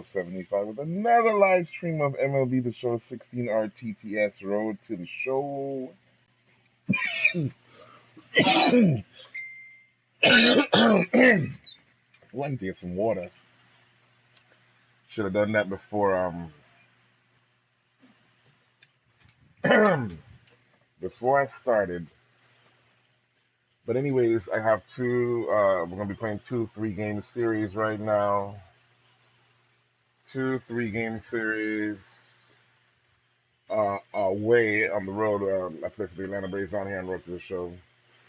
75 with another live stream of MLB The Show 16 RTTS Road to the Show. One to get some water. Should have done that before before I started. But anyways, I have we're gonna be playing 2 3-game series right now. 2 3-game series away on the road. I play for the Atlanta Braves on here on Road to the Show.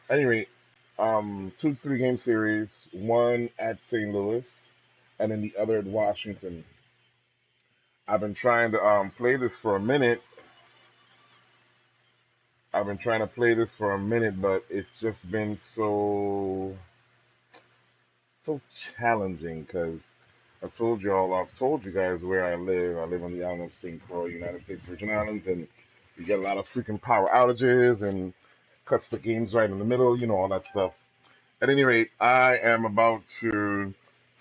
Anyway, 2 3-game series, one at St. Louis and then the other at Washington. I've been trying to play this for a minute. but it's just been so challenging because I've told you guys where I live. I live on the island of St. Croix, United States Virgin Islands, and you get a lot of freaking power outages and cuts the games right in the middle, all that stuff. At any rate, I am about to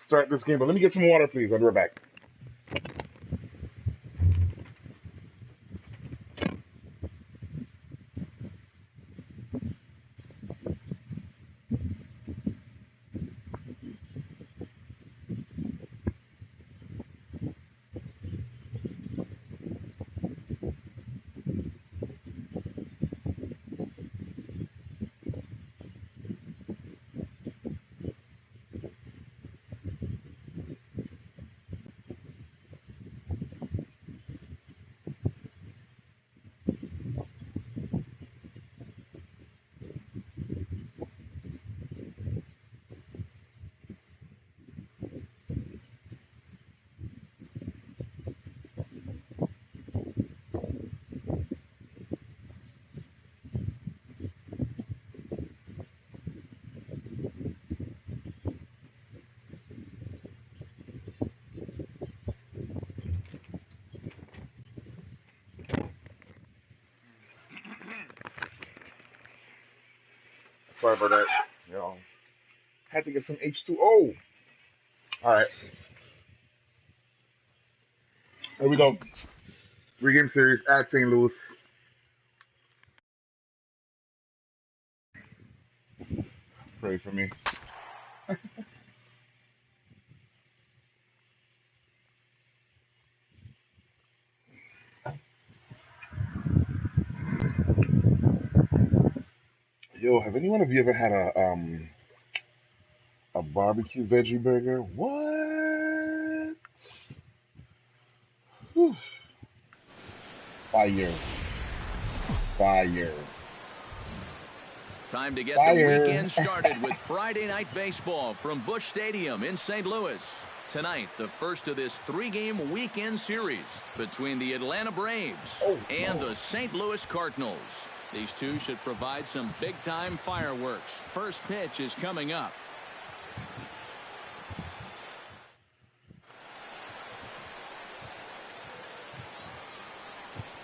start this game, but let me get some water, please. I'll be right back. Sorry about that. Had to get some H2O. All right. Here we go. 3-game series at St. Louis. Pray for me. Yo, have any one of you ever had a barbecue veggie burger? What? Whew. Fire. Time to get the weekend started with Friday Night Baseball from Busch Stadium in St. Louis. Tonight, the first of this 3-game weekend series between the Atlanta Braves and the St. Louis Cardinals. These two should provide some big-time fireworks. First pitch is coming up.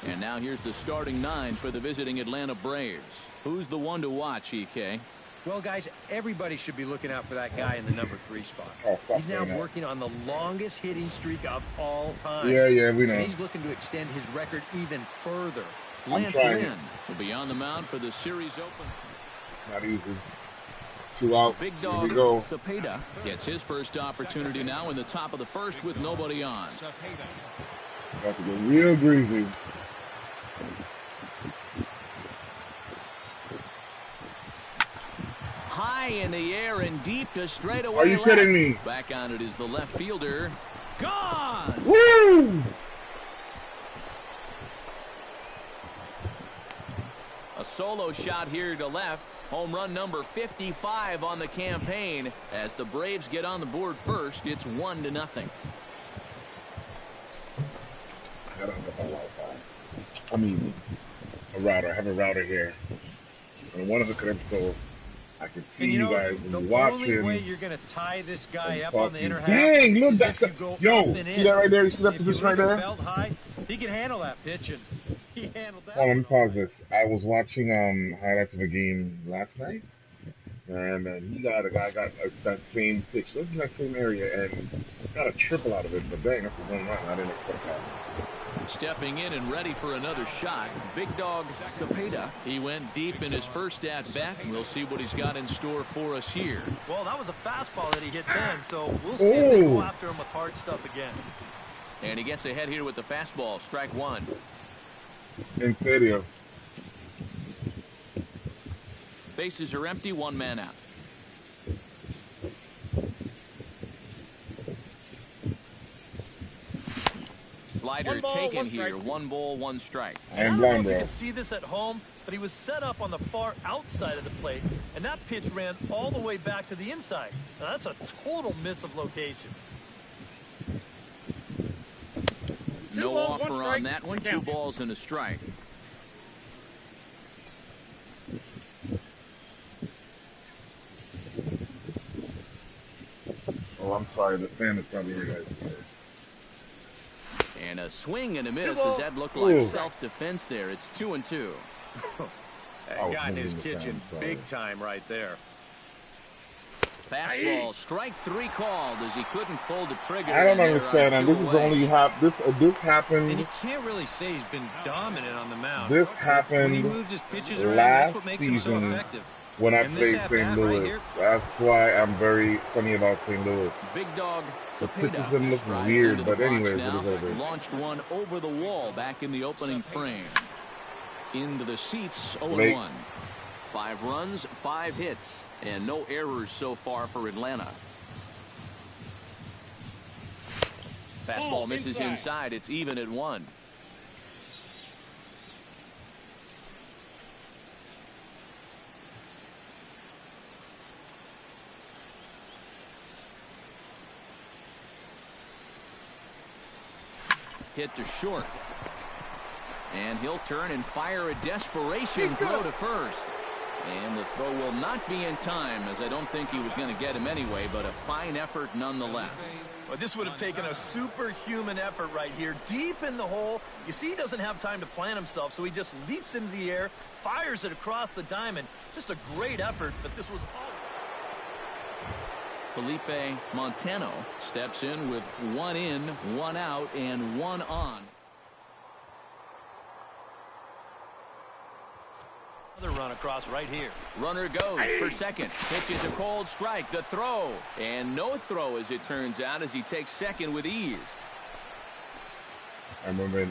And now here's the starting 9 for the visiting Atlanta Braves. Who's the one to watch, EK? Well, guys, everybody should be looking out for that guy in the number 3 spot. He's now working on the longest hitting streak of all time. Yeah, we know. And he's looking to extend his record even further. Lance Lynn will be on the mound for the series opener. Not easy. 2 outs. Big dog Here we go. Cepeda gets his first opportunity now in the top of the first with nobody on. Got to go real greasy. High in the air and deep to straightaway. Are you kidding me? Back on it is the left fielder. Gone! Woo! A solo shot here to left. Home run number 55 on the campaign. As the Braves get on the board first, it's 1-0. I gotta hook up my Wi-Fi. I mean, a router. I have a router here. And one of the clips, so I can see you guys when you watch him. The only way you're going to tie this guy up on the inner half. Dang, look, that's yo, see that right there? You see that position right there? Belt high, he can handle that pitch, and he handled that. Hold on, let me pause this. I was watching highlights of a game last night. And then he got a guy got that same pitch, in that same area, and got a triple out of it. But dang, that's a home run. I didn't expect that. Stepping in and ready for another shot, Big Dog Cepeda. He went deep in his first at-bat, and we'll see what he's got in store for us here. Well, that was a fastball that he hit then, so we'll see if they go after him with hard stuff again. And he gets ahead here with the fastball, strike one. En serio. Bases are empty, one man out. Slider taken here, 1 ball, 1 strike. I don't know if you can see this at home, but he was set up on the far outside of the plate, and that pitch ran all the way back to the inside. Now, that's a total miss of location. No offer on that one, 2 balls and a strike. Oh, I'm sorry, the fan is probably here, guys. And a swing and a miss. Does that look like self-defense there? It's 2-2. That got in his kitchen big time right there. Fastball, strike 3 called as he couldn't pull the trigger. I don't understand, and this is only this happened. And you can't really say he's been dominant on the mound. This happened when he moves his pitches around, last that's what makes him so season effective. when I played St. Louis. That's why I'm very funny about St. Louis. Big Dog The pitches Cepeda him look weird, but anyways, it is over. Launched one over the wall back in the opening frame. Into the seats, 0-1. 5 runs, 5 hits, and no errors so far for Atlanta. Fastball misses inside. It's even at 1. Hit to short. And he'll turn and fire a desperation throw to first. And the throw will not be in time, as I don't think he was going to get him anyway, but a fine effort nonetheless. Well, this would have taken a superhuman effort right here, deep in the hole. You see, he doesn't have time to plant himself, so he just leaps into the air, fires it across the diamond. Just a great effort, but this was all. Felipe Montano steps in with 1 in, 1 out, and 1 on. Another run across right here. Runner goes for second. Pitches a cold strike. The throw. And no throw, as it turns out, as he takes second with ease. I remember in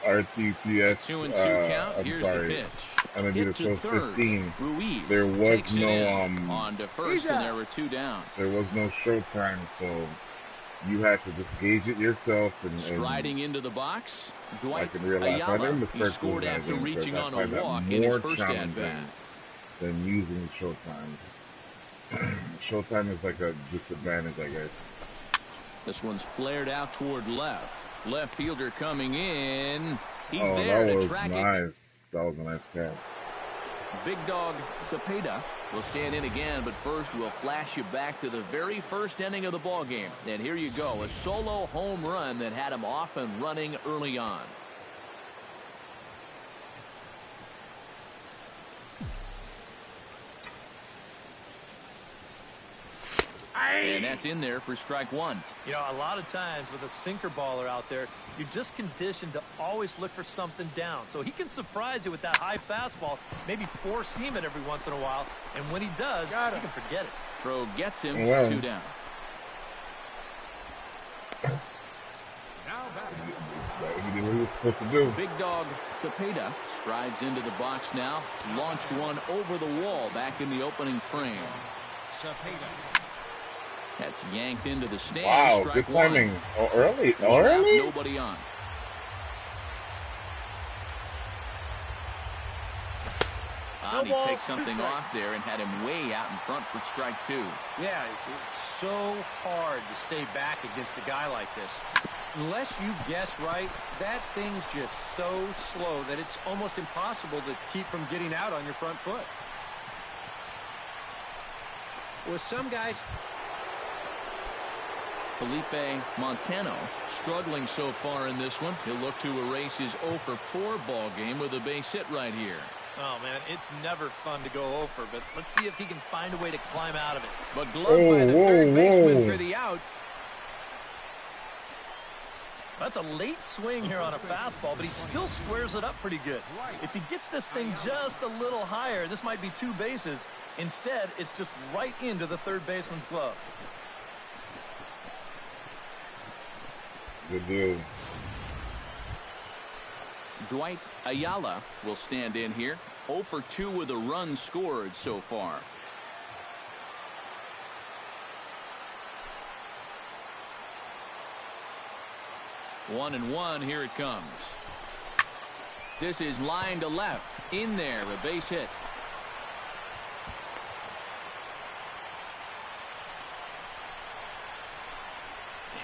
RTTS. 2-2 count. Here's the pitch. MLB The Show 15. Ruiz there was no on to first, and there were 2 down. There was no showtime, so you had to just gauge it yourself. And striding into the box, Dwight Ayala. He scored after reaching on a walk in his first at-bat. Than using showtime. Showtime is like a disadvantage, I guess. This one's flared out toward left. Left fielder coming in. He's there to track it. That was a nice catch. Big Dog Cepeda will stand in again, but first we'll flash you back to the very first inning of the ball game. And here you go, a solo home run that had him off and running early on. And that's in there for strike 1. You know, a lot of times with a sinker baller out there, you're just conditioned to always look for something down. So he can surprise you with that high fastball, maybe four seam it every once in a while. And when he does, you can forget it. Throw gets him 2 down. He did what he was supposed to do. Big Dog Cepeda strides into the box now. Launched one over the wall back in the opening frame. Cepeda. That's yanked into the stands. Wow, strike good timing. 1. Oh, early. Early? Nobody on. He takes something off there and had him way out in front for strike 2. Yeah, it's so hard to stay back against a guy like this. Unless you guess right, that thing's just so slow that it's almost impossible to keep from getting out on your front foot. With some guys... Felipe Montano struggling so far in this one. He'll look to erase his 0 for 4 ball game with a base hit right here. Oh, man, it's never fun to go over, but let's see if he can find a way to climb out of it. But gloved by the third baseman for the out. That's a late swing here on a fastball, but he still squares it up pretty good. If he gets this thing just a little higher, this might be 2 bases. Instead, it's just right into the third baseman's glove. Good deal. Dwight Ayala will stand in here. 0 for 2 with a run scored so far. One and one, here it comes. This is line to left. In there, a base hit.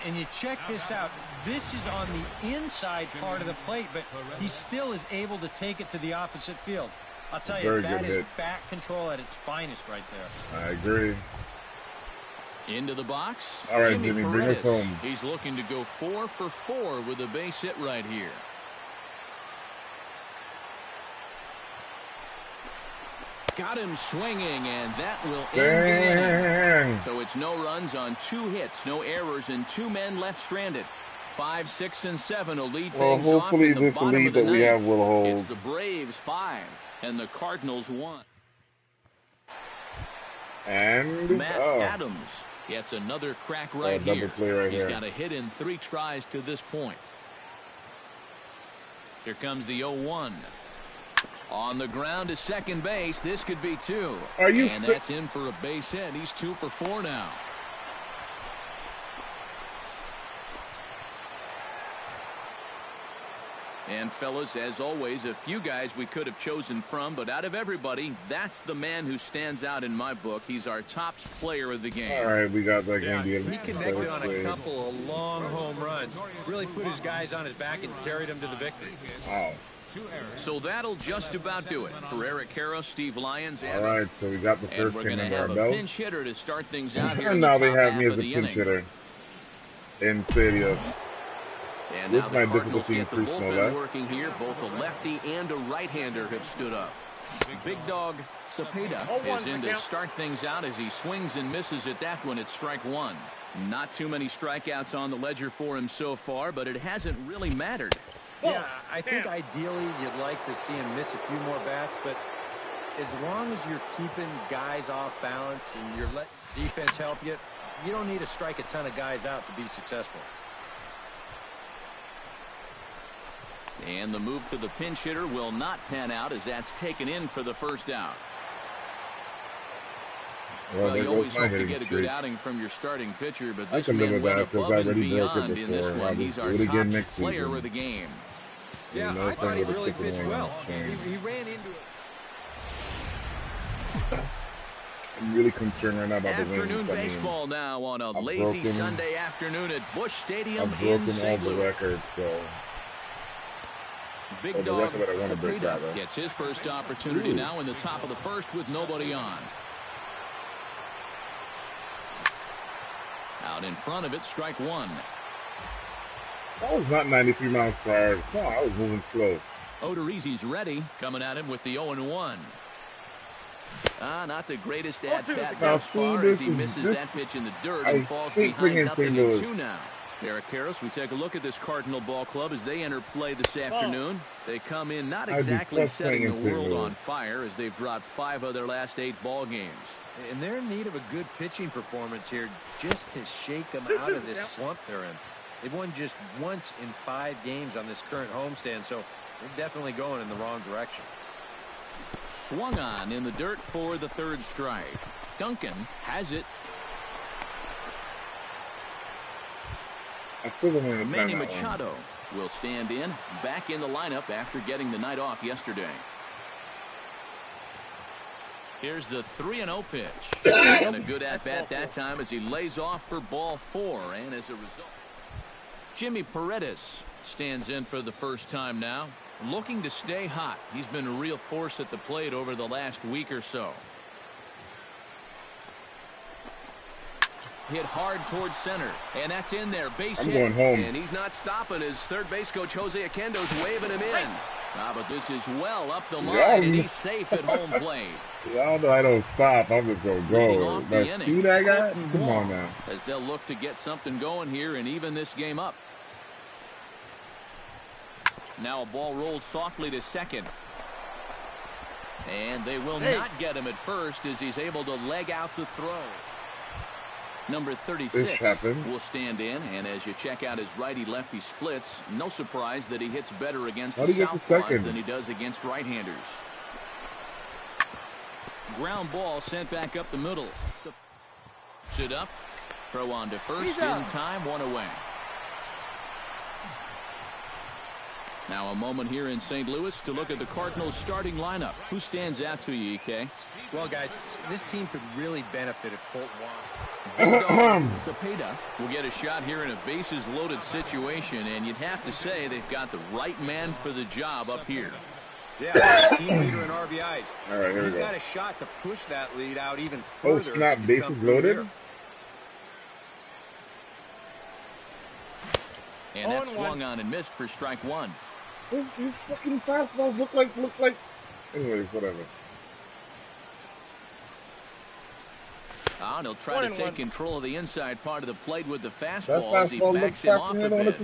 And you check this out. This is on the inside part of the plate, but he still is able to take it to the opposite field. I'll tell you, that is bat control at its finest right there. I agree. Into the box. All right, Jimmy, bring us home. He's looking to go 4 for 4 with a base hit right here. Got him swinging, and that will end the inning. So it's no runs on 2 hits, no errors, and 2 men left stranded. 5, 6, and 7 will lead things off in the bottom of the ninth. Have will hold. It's the Braves 5 and the Cardinals 1. And Matt Adams gets another crack right here. He's got a hit in 3 tries to this point. Here comes the 0-1. On the ground to second base. This could be 2. And that's in for a base hit. He's 2 for 4 now. And fellas, as always, a few guys we could have chosen from, but out of everybody, that's the man who stands out in my book. He's our top player of the game. All right, we got that game. He connected on a couple of long home runs. Really put his guys on his back and carried them to the victory. Wow. So that'll just about do it for Eric Harrow, Steve Lyons, and all right. So we got the first game under our belt. We're going to have a pinch hitter to start things out here. And now they have me as a pinch hitter in stadium. And now the Cardinals get the bullpen working here. Both a lefty and a right-hander have stood up. Big dog Cepeda is in to start things out as he swings and misses at that one at strike 1. Not too many strikeouts on the ledger for him so far, but it hasn't really mattered. Yeah, I think ideally you'd like to see him miss a few more bats, but as long as you're keeping guys off balance and you're letting defense help you, you don't need to strike a ton of guys out to be successful. And the move to the pinch hitter will not pan out as that's taken in for the first out. Well, you always hope to get a good outing from your starting pitcher, but this man went above and beyond in this one. He's our top player of the game. Yeah, I thought he really pitched well. He ran into it. I'm really concerned right now about the afternoon baseball now on a lazy Sunday afternoon at Busch Stadium in St. Louis. The record, so. Big dog Cepeda gets his first opportunity now in the top of the first with nobody on. Out in front of it, strike 1. That was not 93 miles per hour. No, I was moving slow. Odorizzi's ready, coming at him with the 0-1. Not the greatest at-bat thus far as he misses that pitch in the dirt and falls behind 0-2 now. Eric Harris, we take a look at this Cardinal ball club as they enter play this afternoon. They come in not exactly setting the world on fire as they've dropped 5 of their last 8 ball games. And they're in need of a good pitching performance here just to shake them out of this slump they're in. They've won just once in 5 games on this current homestand, so they're definitely going in the wrong direction. Swung on in the dirt for the 3rd strike. Duncan has it. Manny Machado will stand in, back in the lineup after getting the night off yesterday. Here's the 3-0 pitch. And a good at-bat that time as he lays off for ball 4. And as a result, Jimmy Paredes stands in for the first time now, looking to stay hot. He's been a real force at the plate over the last week or so. Hit hard towards center, and that's in there. Base hit, going home. And he's not stopping as third base coach Jose Akendo's waving him in. But this is well up the line, and he's safe at home plate. Y'all know I don't stop. I'm just going to go. That speed I got? Come on now. As they'll look to get something going here and even this game up. Now a ball rolled softly to second. And they will not get him at first as he's able to leg out the throw. Number 36 will stand in, and as you check out his righty-lefty splits, no surprise that he hits better against the southpaws than he does against right-handers. Ground ball sent back up the middle. Sit up, throw on to first in time, one away. Now a moment here in St. Louis to look at the Cardinals starting lineup. Who stands out to you, EK? Well, guys, this team could really benefit if Colt won. Cepeda will get a shot here in a bases-loaded situation, and you'd have to say they've got the right man for the job up here. Yeah, team leader in RBIs. All right, here we go. He's got a shot to push that lead out even further. Oh, snap, bases loaded. And that swung on and missed for strike one. These fucking fastballs look like. Anyways, whatever. And he'll try to take control of the inside part of the plate with the fastball as he backs him off a bit.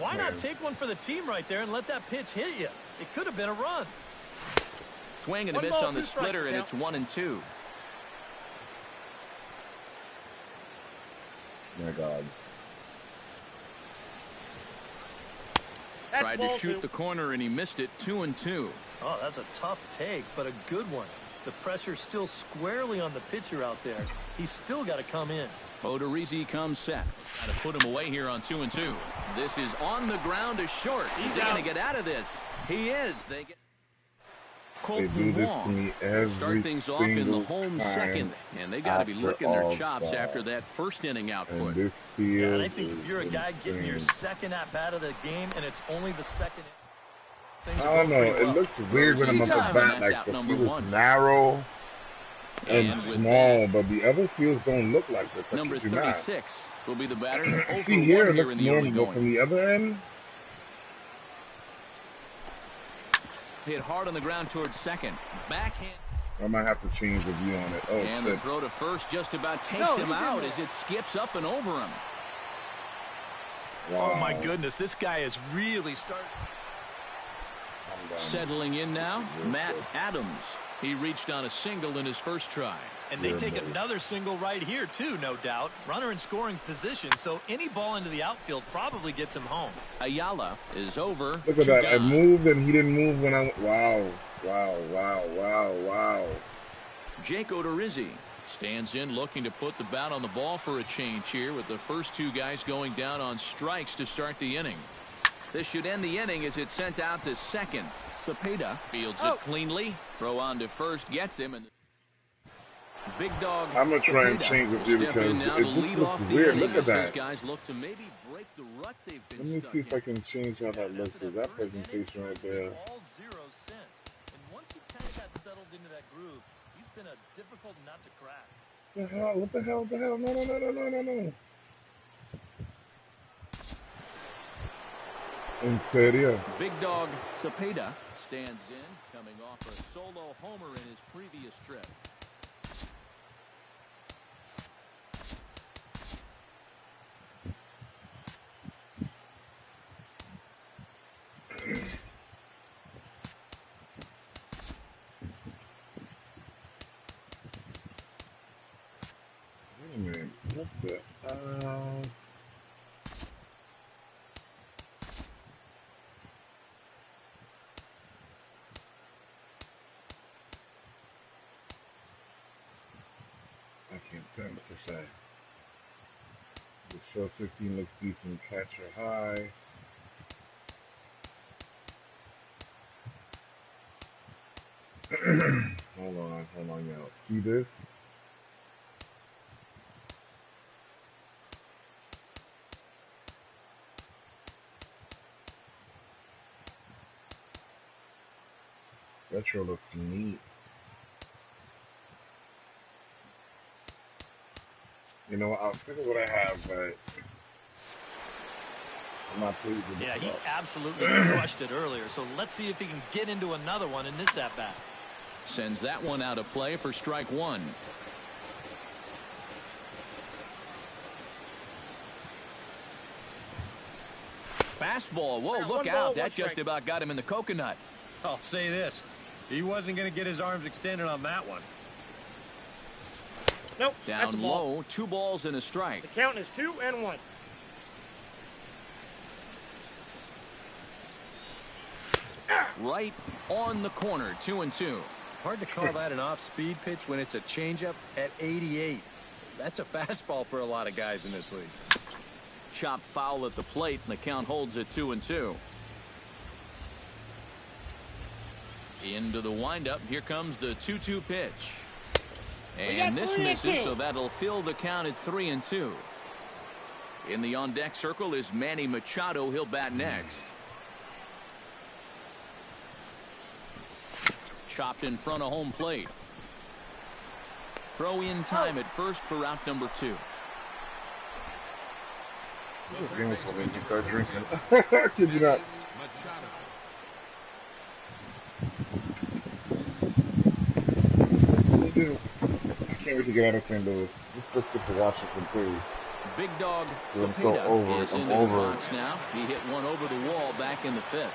Why not take one for the team right there and let that pitch hit you? It could have been a run. Swing and a miss on the splitter, and it's 1-2. My God. Tried to shoot the corner, and he missed it. 2-2. Oh, that's a tough take, but a good one. The pressure's still squarely on the pitcher out there. He's still got to come in. Odorizzi comes set. Got to put him away here on 2-2. This is on the ground to short. He's going to get out of this. He is. They do this to me every start things off in the home second, and they got to be licking their chops after that first inning output. And I think if you're a guy getting your second at bat of the game, and it's only the second. I don't know. It looks weird when I'm up at bat. Like the field's narrow and small, but the other fields don't look like this. Number 36 will be the batter. See here, it looks normal, but from the other end. Hit hard on the ground towards second. Backhand. I might have to change the view on it. Oh, and the throw to first just about takes him out as it skips up and over him. Wow. Oh, my goodness. This guy is really starting. Settling in now, Matt Adams. He reached on a single in his first try. And they take another single right here, too, no doubt. Runner in scoring position, so any ball into the outfield probably gets him home. Ayala is over. Look at that. I moved, and he didn't move when I... Wow. Jake Odorizzi stands in looking to put the bat on the ball for a change here with the first two guys going down on strikes to start the inning. This should end the inning as it's sent out to second. Cepeda fields it cleanly. Throw on to first, gets him. And Big Dog. I'm going to try and change the view because it just looks weird. Look at that. Guys look to maybe break the rut they've been. Let me see if I can change how that looks. Is that presentation right there? All 0 cents. And once he kind of got settled into that groove, he's been a difficult nut to crack. What the hell? No. In serio. Big Dog Cepeda stands in, coming off a solo homer in his previous trip. Wait a minute. What the I can't stand it per se. The show 15 looks decent. Catcher high. Hold on, y'all. See this? Retro looks neat. You know, I'll stick with what I have, but I'm not pleased with Yeah, this he stuff. absolutely crushed it earlier. So let's see if he can get into another one in this at-bat. Sends that one out of play for strike one. Fastball. Whoa, look out. That just about got him in the coconut. I'll say this. He wasn't going to get his arms extended on that one. Nope. That's a Down ball. low, 2 balls and a strike. The count is 2-1. Right on the corner, 2-2. Hard to call that an off-speed pitch when it's a changeup at 88. That's a fastball for a lot of guys in this league. Chop foul at the plate, and the count holds at 2-2. Into the windup. Here comes the 2-2 pitch. And this misses, so that'll fill the count at 3-2. In the on-deck circle is Manny Machado. He'll bat next. Chopped in front of home plate. Throw in time at first for out number 2. This game will make you start drinking. Kid you not. I can't wait to get out of St. Louis. Let's get to Washington, please. Big dog I'm so Cepeda over it. is I'm into over the it. box now. He hit one over the wall back in the 5th.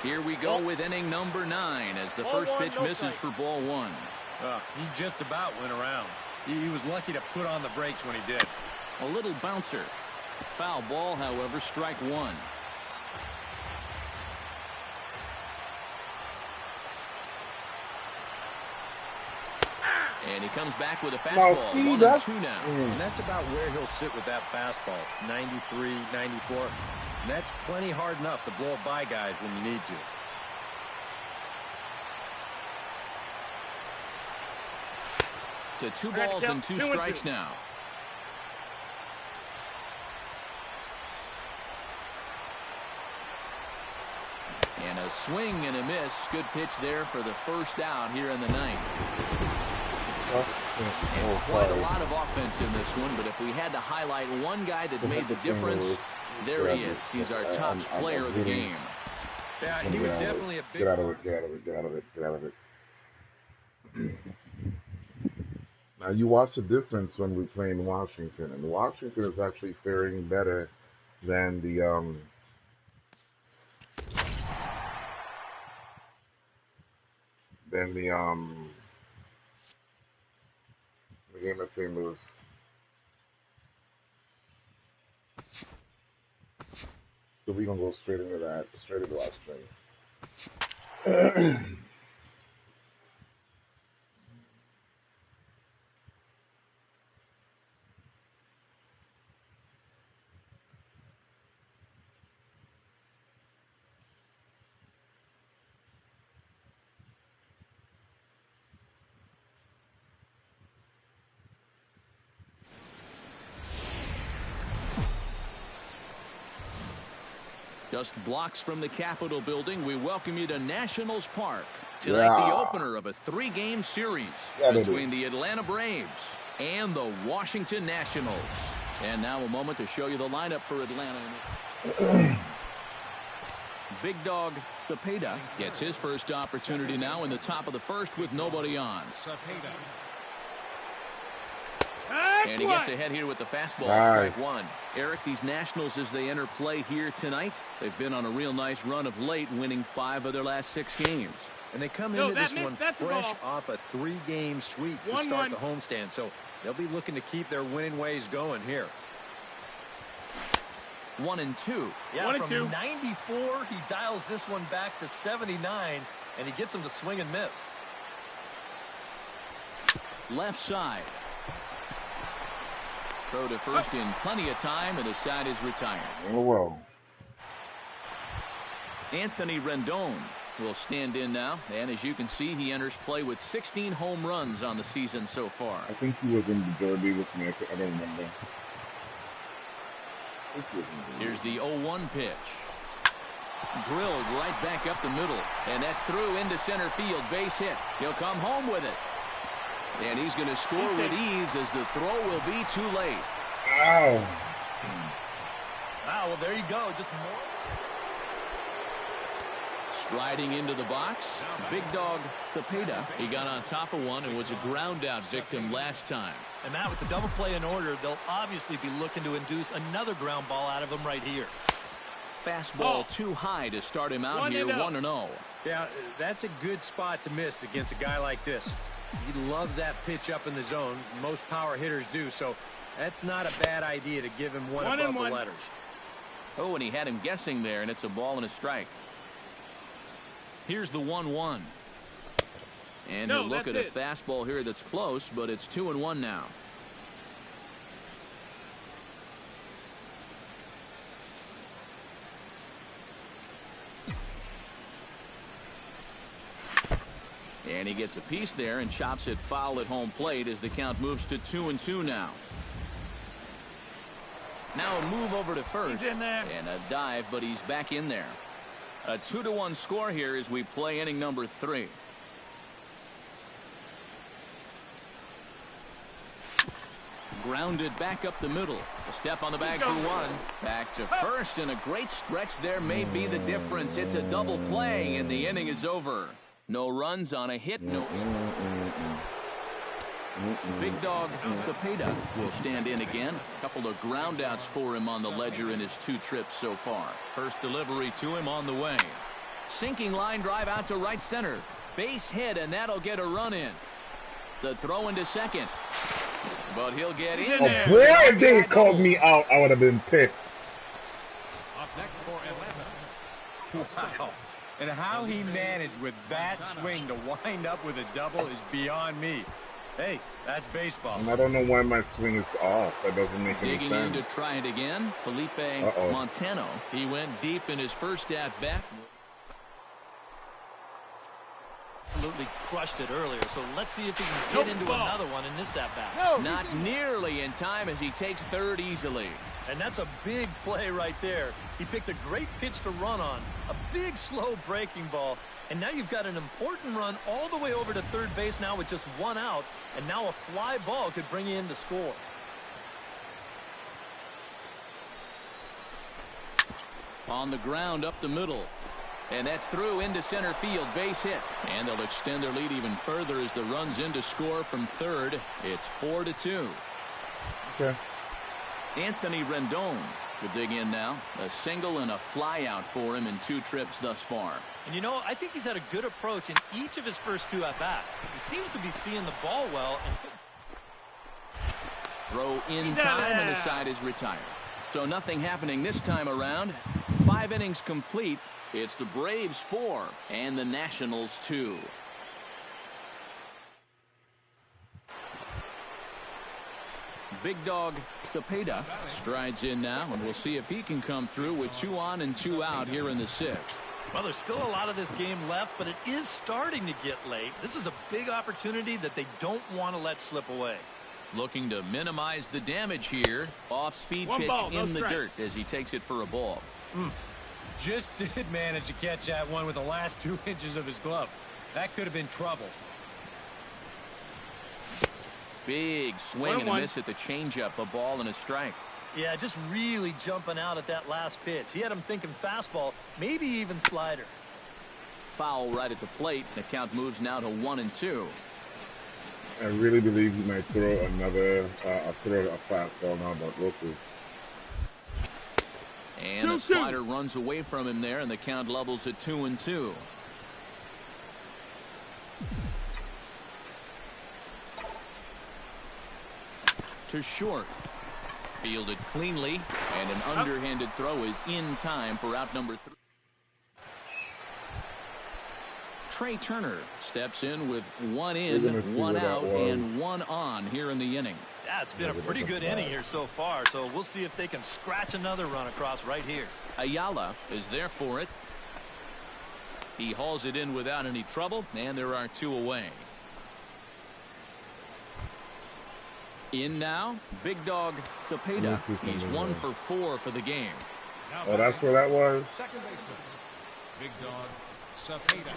Here we go with inning number 9 as the first pitch misses for ball 1. He just about went around. He was lucky to put on the brakes when he did. A little bouncer. Foul ball, however, strike 1. And he comes back with a fastball. 1-2 now. And that's about where he'll sit with that fastball. 93, 94. And that's plenty hard enough to blow it by guys when you need to. To 2 balls and 2 strikes now. And a swing and a miss. Good pitch there for the first out here in the 9th. And quite a lot of offense in this one, but if we had to highlight one guy that made the difference, there he is. He's our top player of the game. Yeah, he was definitely a big Get out of it, get out of it, get out of it, get out of it. Now you watch the difference when we play in Washington, and Washington is actually faring better than the game at St. Louis. So we're gonna go straight into that, straight into Washington. Just blocks from the Capitol building, we welcome you to Nationals Park. Tonight, the opener of a 3-game series between the Atlanta Braves and the Washington Nationals. And now a moment to show you the lineup for Atlanta. Big dog Cepeda gets his first opportunity now in the top of the first with nobody on. And he gets ahead here with the fastball. Strike 1. Eric, these Nationals, as they enter play here tonight, they've been on a real nice run of late, winning 5 of their last 6 games. And they come into this one fresh off a 3-game sweep to start the homestand. So they'll be looking to keep their winning ways going here. 1-2. Yeah, from 94, he dials this one back to 79, and he gets him to swing and miss. Left side. Throw to first in plenty of time, and the side is retired. Oh, well. Anthony Rendon will stand in now, and as you can see, he enters play with 16 home runs on the season so far. I think he was in the derby with me. I don't remember. Here's the 0-1 pitch. Drilled right back up the middle, and that's through into center field. Base hit. He'll come home with it. And he's going to score with ease as the throw will be too late. Ow. Wow, well, there you go. Just more. Striding into the box, Big Dog Cepeda. He got on top of one and was a ground out victim last time. And Matt, with the double play in order, they'll obviously be looking to induce another ground ball out of him right here. Fastball too high to start him out here, 1-0. Yeah, that's a good spot to miss against a guy like this. He loves that pitch up in the zone. Most power hitters do, so that's not a bad idea to give him one above the letters. Oh, and he had him guessing there, and it's a ball and a strike. Here's the 1-1. And he'll look at a fastball here that's close, but it's 2-1 now. And he gets a piece there and chops it foul at home plate as the count moves to 2-2 now. Now a move over to first. He's in there. And a dive, but he's back in there. A 2-1 score here as we play inning number 3. Grounded back up the middle. A step on the bag for one. Back to first, and a great stretch there may be the difference. It's a double play, and the inning is over. No runs on a hit, no. Big Dog Cepeda will stand in again. A couple of groundouts for him on the ledger in his 2 trips so far. First delivery to him on the way. Sinking line drive out to right center. Base hit, and that'll get a run in. The throw into second. But he'll get in there. Boy, if they called me out, I would have been pissed. Up next for Atlanta. Wow. And how he managed with that swing to wind up with a double is beyond me. Hey, that's baseball. And I don't know why my swing is off. That doesn't make any sense. Digging in to try it again, Felipe Montano. He went deep in his first at-bat. Absolutely crushed it earlier, so let's see if he can get into another one in this at-bat. Not nearly in time as he takes third easily. And that's a big play right there. He picked a great pitch to run on, a big slow breaking ball, and now you've got an important run all the way over to third base now with just 1 out, and now a fly ball could bring you in to score. On the ground up the middle. And that's through into center field, base hit. And they'll extend their lead even further as the run's in to score from third. It's 4-2. Okay. Anthony Rendon will dig in now. A single and a fly out for him in 2 trips thus far. And you know, I think he's had a good approach in each of his first 2 at-bats. He seems to be seeing the ball well. And throw in time, and the side is retired. So nothing happening this time around. 5 innings complete. It's the Braves 4 and the Nationals 2. Big Dog Cepeda strides in now, and we'll see if he can come through with 2 on and 2 out here in the 6th. Well, there's still a lot of this game left, but it is starting to get late. This is a big opportunity that they don't want to let slip away. Looking to minimize the damage here. Off-speed pitch in the dirt as he takes it for a ball. Just did manage to catch that one with the last 2 inches of his glove. That could have been trouble. Big swing and a miss at the changeup, a ball and a strike. Yeah, just really jumping out at that last pitch. He had him thinking fastball, maybe even slider. Foul right at the plate. The count moves now to 1-2. I really believe he might throw another, throw a fastball now, but we'll see. And the slider runs away from him there, and the count levels at 2-2. To short. Fielded cleanly, and an underhanded throw is in time for out number 3. Trey Turner steps in with 1 in, 1 out, and 1 on here in the inning. Yeah, it's been a pretty good inning here so far, so we'll see if they can scratch another run across right here. Ayala is there for it. He hauls it in without any trouble, and there are 2 away. In now, Big Dog Cepeda. He's 1 for 4 for the game. Oh, that's where that was? Second baseman, Big Dog Cepeda.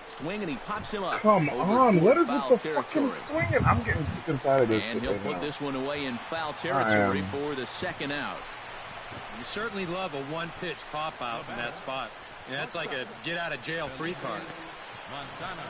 Swing, and he pops him up. Come on, what is with the fucking swinging? I'm getting sick and tired of this. And he'll put this one away in foul territory for the 2nd out. You certainly love a one-pitch pop-out in that spot. Yeah, that's like a get-out-of-jail-free card. Montana.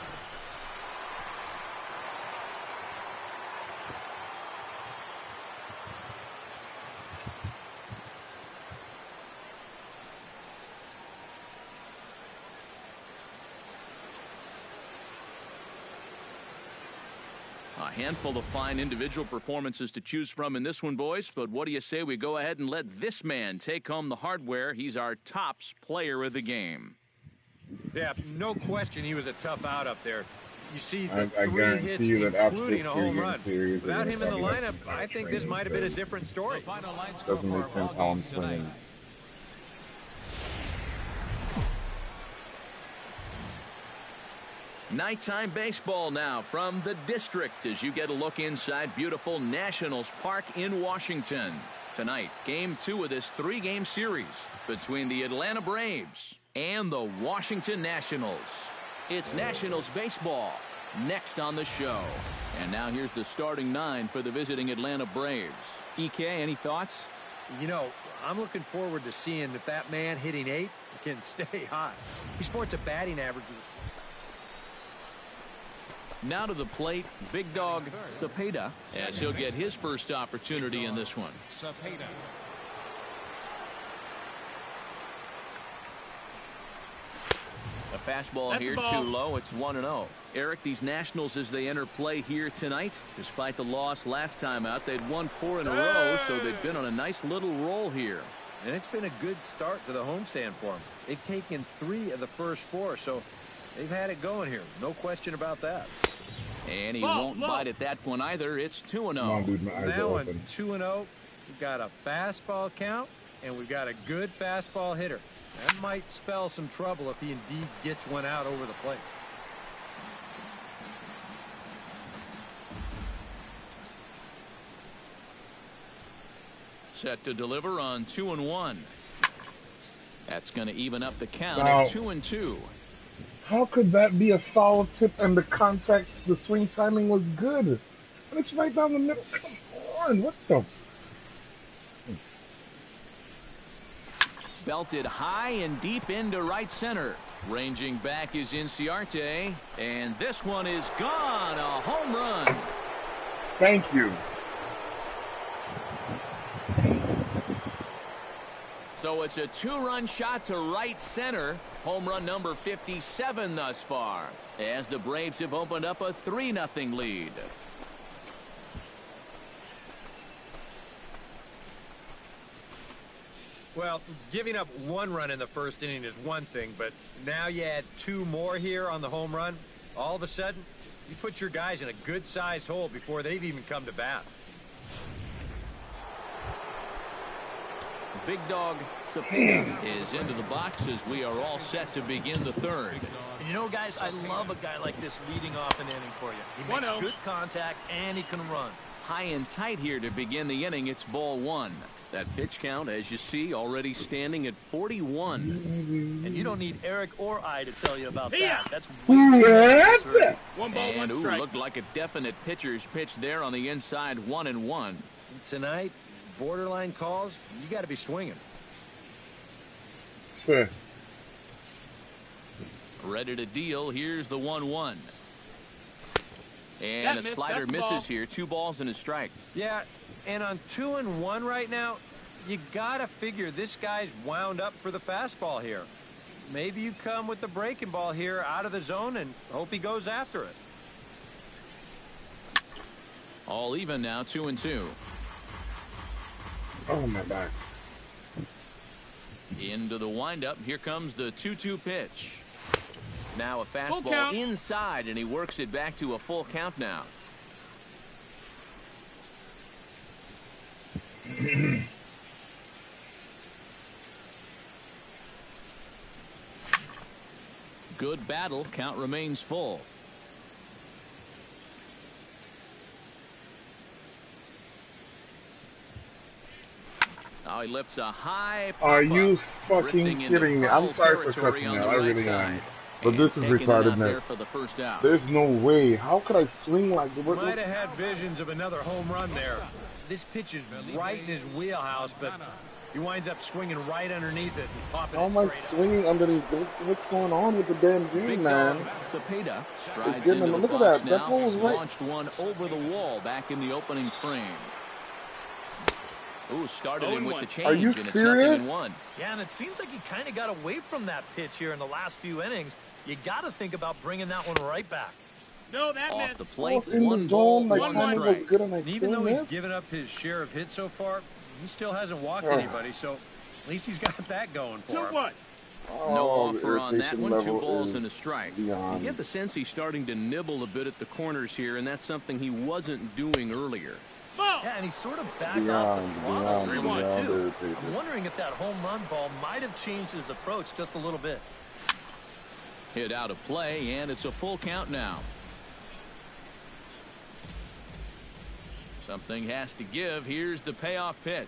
A handful of fine individual performances to choose from in this one, boys. But what do you say we go ahead and let this man take home the hardware? He's our tops player of the game. Yeah, no question he was a tough out up there. You see the I three guarantee hits, you that after including this a home 3-game run. series, Without him in the they're gonna lineup, start I think this might have been a different story. The final line score Doesn't for make our sense ball how I'm game tonight. swinging. Nighttime baseball now from the district as you get a look inside beautiful Nationals Park in Washington. Tonight, Game 2 of this 3-game series between the Atlanta Braves and the Washington Nationals. It's Nationals baseball next on the show. And now here's the starting 9 for the visiting Atlanta Braves. EK, any thoughts? You know, I'm looking forward to seeing if that man hitting 8th can stay hot. He sports a batting average. Now to the plate, big dog Cepeda, as he'll get his first opportunity in this one. Cepeda. A fastball here, too low. It's 1-0. Eric, these Nationals, as they enter play here tonight, despite the loss last time out, they'd won 4 in a row, so they've been on a nice little roll here. And it's been a good start to the homestand for them. They've taken 3 of the first 4, so they've had it going here. No question about that. And he won't bite at that one either. It's 2-0. Now on 2-0, we've got a fastball count, and we've got a good fastball hitter. That might spell some trouble if he indeed gets one out over the plate. Set to deliver on 2-1. That's going to even up the count Now, at 2-2. how could that be a foul tip and the contact, the swing timing was good? And it's right down the middle. Come on, what the? Belted high and deep into right center. Ranging back is Inciarte, and this one is gone. A home run. Thank you. So it's a 2-run shot to right center. Home run number 57 thus far, as the Braves have opened up a 3-0 lead. Well, giving up 1 run in the first inning is one thing, but now you add 2 more here on the home run. All of a sudden, you put your guys in a good-sized hole before they've even come to bat. Big dog Cepeda is into the box as we are all set to begin the third. You know, guys, I love a guy like this leading off an inning for you. He makes good contact, and he can run. High and tight here to begin the inning. It's ball 1. That pitch count, as you see, already standing at 41. And you don't need Eric or I to tell you about that. That's way too much. One ball, And one strike. looked like a definite pitcher's pitch there on the inside, 1-1. Tonight, borderline calls, you got to be swinging. Sure. Ready to deal. Here's the 1-1. And a slider misses here. 2 balls and a strike. Yeah, and on 2-1 right now, you got to figure this guy's wound up for the fastball here. Maybe you come with the breaking ball here out of the zone and hope he goes after it. All even now, 2-2. Oh, my back. Into the windup. Here comes the 2-2 pitch. Now a fastball inside, and he works it back to a full count now. Good battle. Count remains full. Oh, he lifts a high pop-up. Are you fucking Drifting into kidding me? I'm foul sorry for territory cutting on you. the I right really am. side. But this is And taking it out there retardedness. for the first out. There's no way. How could I swing like that? Might have had visions of another home run there. This pitch is right in his wheelhouse, but He winds up swinging right underneath it and popping How it am I straight up. swinging underneath? What's going on with the damn game, Big man? dog Cepeda strides It's getting into him. the Look at box that. That now. ball was right. Launched one over the wall back in the opening frame. Ooh, started him with the change, Are you and it's nothing in one. Yeah, and it seems like he kind of got away from that pitch here in the last few innings. You got to think about bringing that one right back. No, that Off missed. the plate, in the one ball, zone, my one timing was strike. good, and I And even still though he's missed. given up his share of hits so far, he still hasn't walked Oh. anybody, so at least he's got that going for him. No Oh, the offer on that irritation one. 2 level balls is and a strike. beyond. You get the sense he's starting to nibble a bit at the corners here, and that's something he wasn't doing earlier. Yeah, and he sort of backed off the throttle a little bit, too. irritated. I'm wondering if that home run ball might have changed his approach just a little bit. Hit out of play, and it's a full count now. Something has to give. Here's the payoff pitch.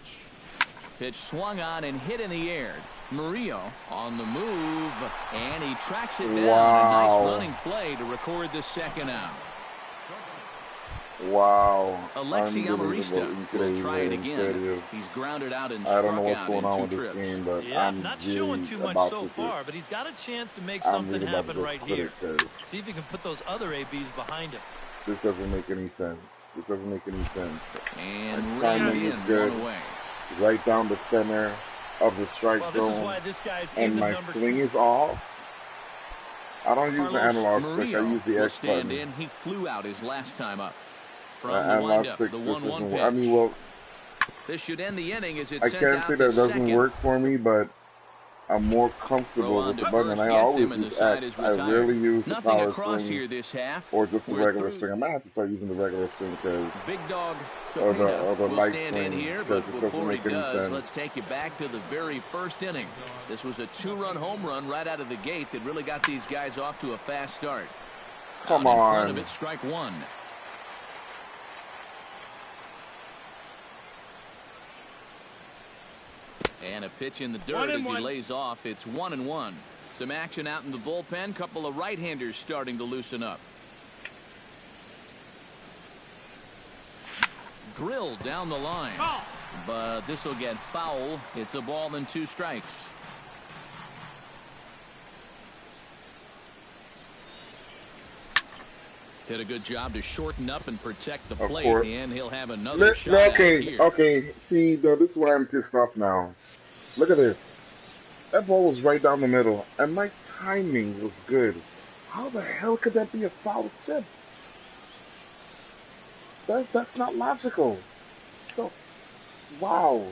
Pitch swung on and hit in the air. Murillo on the move, and he tracks it down. Wow. A nice running play to record the second out. Wow. Alexi Amarista will try it again. Unbelievable. He's grounded out and I don't struck know what's out going on in with 2 this trips. game, but Yeah, I'm not really showing too much about so to far, just, but he's got a chance to make I'm something really about happen to right just quit here. it, 'cause See if he can put those other ABs behind him. this doesn't make any sense. This doesn't make any sense. And My right timing in, is good. 1 away. Right down the center of the strike Well, this is zone, why this guy's and in the my number swing 2. is off. I don't use the Carlos analog stick. I Murillo use the will X stand button. in. He flew out his last time up. From the Analog windup, stick the just 1-1 doesn't pitch. work. I mean, well, This should end the inning as it's I sent can't out say to that it doesn't second. work for me, but I'm more Throw comfortable on with to the button, first and I gets always him, and the use side X. is I retired. rarely use the Nothing power across swing here this half. or just the We're regular through. swing. I might have to start using the regular swing because Big dog or Cepeda the will light stand in swing, here, because but it doesn't before he make any does, sense. let's take you back to the very first inning. This was a 2-run home run right out of the gate that really got these guys off to a fast start. Come Out in front of on. it, strike 1. And a pitch in the dirt as he lays off. It's 1-1. Some action out in the bullpen. Couple of right-handers starting to loosen up. Drilled down the line. But this will get foul. It's a ball and 2 strikes. Did a good job to shorten up and protect the plate, course. and he'll have another shot at it Okay, here. okay. See, though, this is why I'm pissed off now. Look at this. That ball was right down the middle, and my timing was good. How the hell could that be a foul tip? That's not logical. So, wow.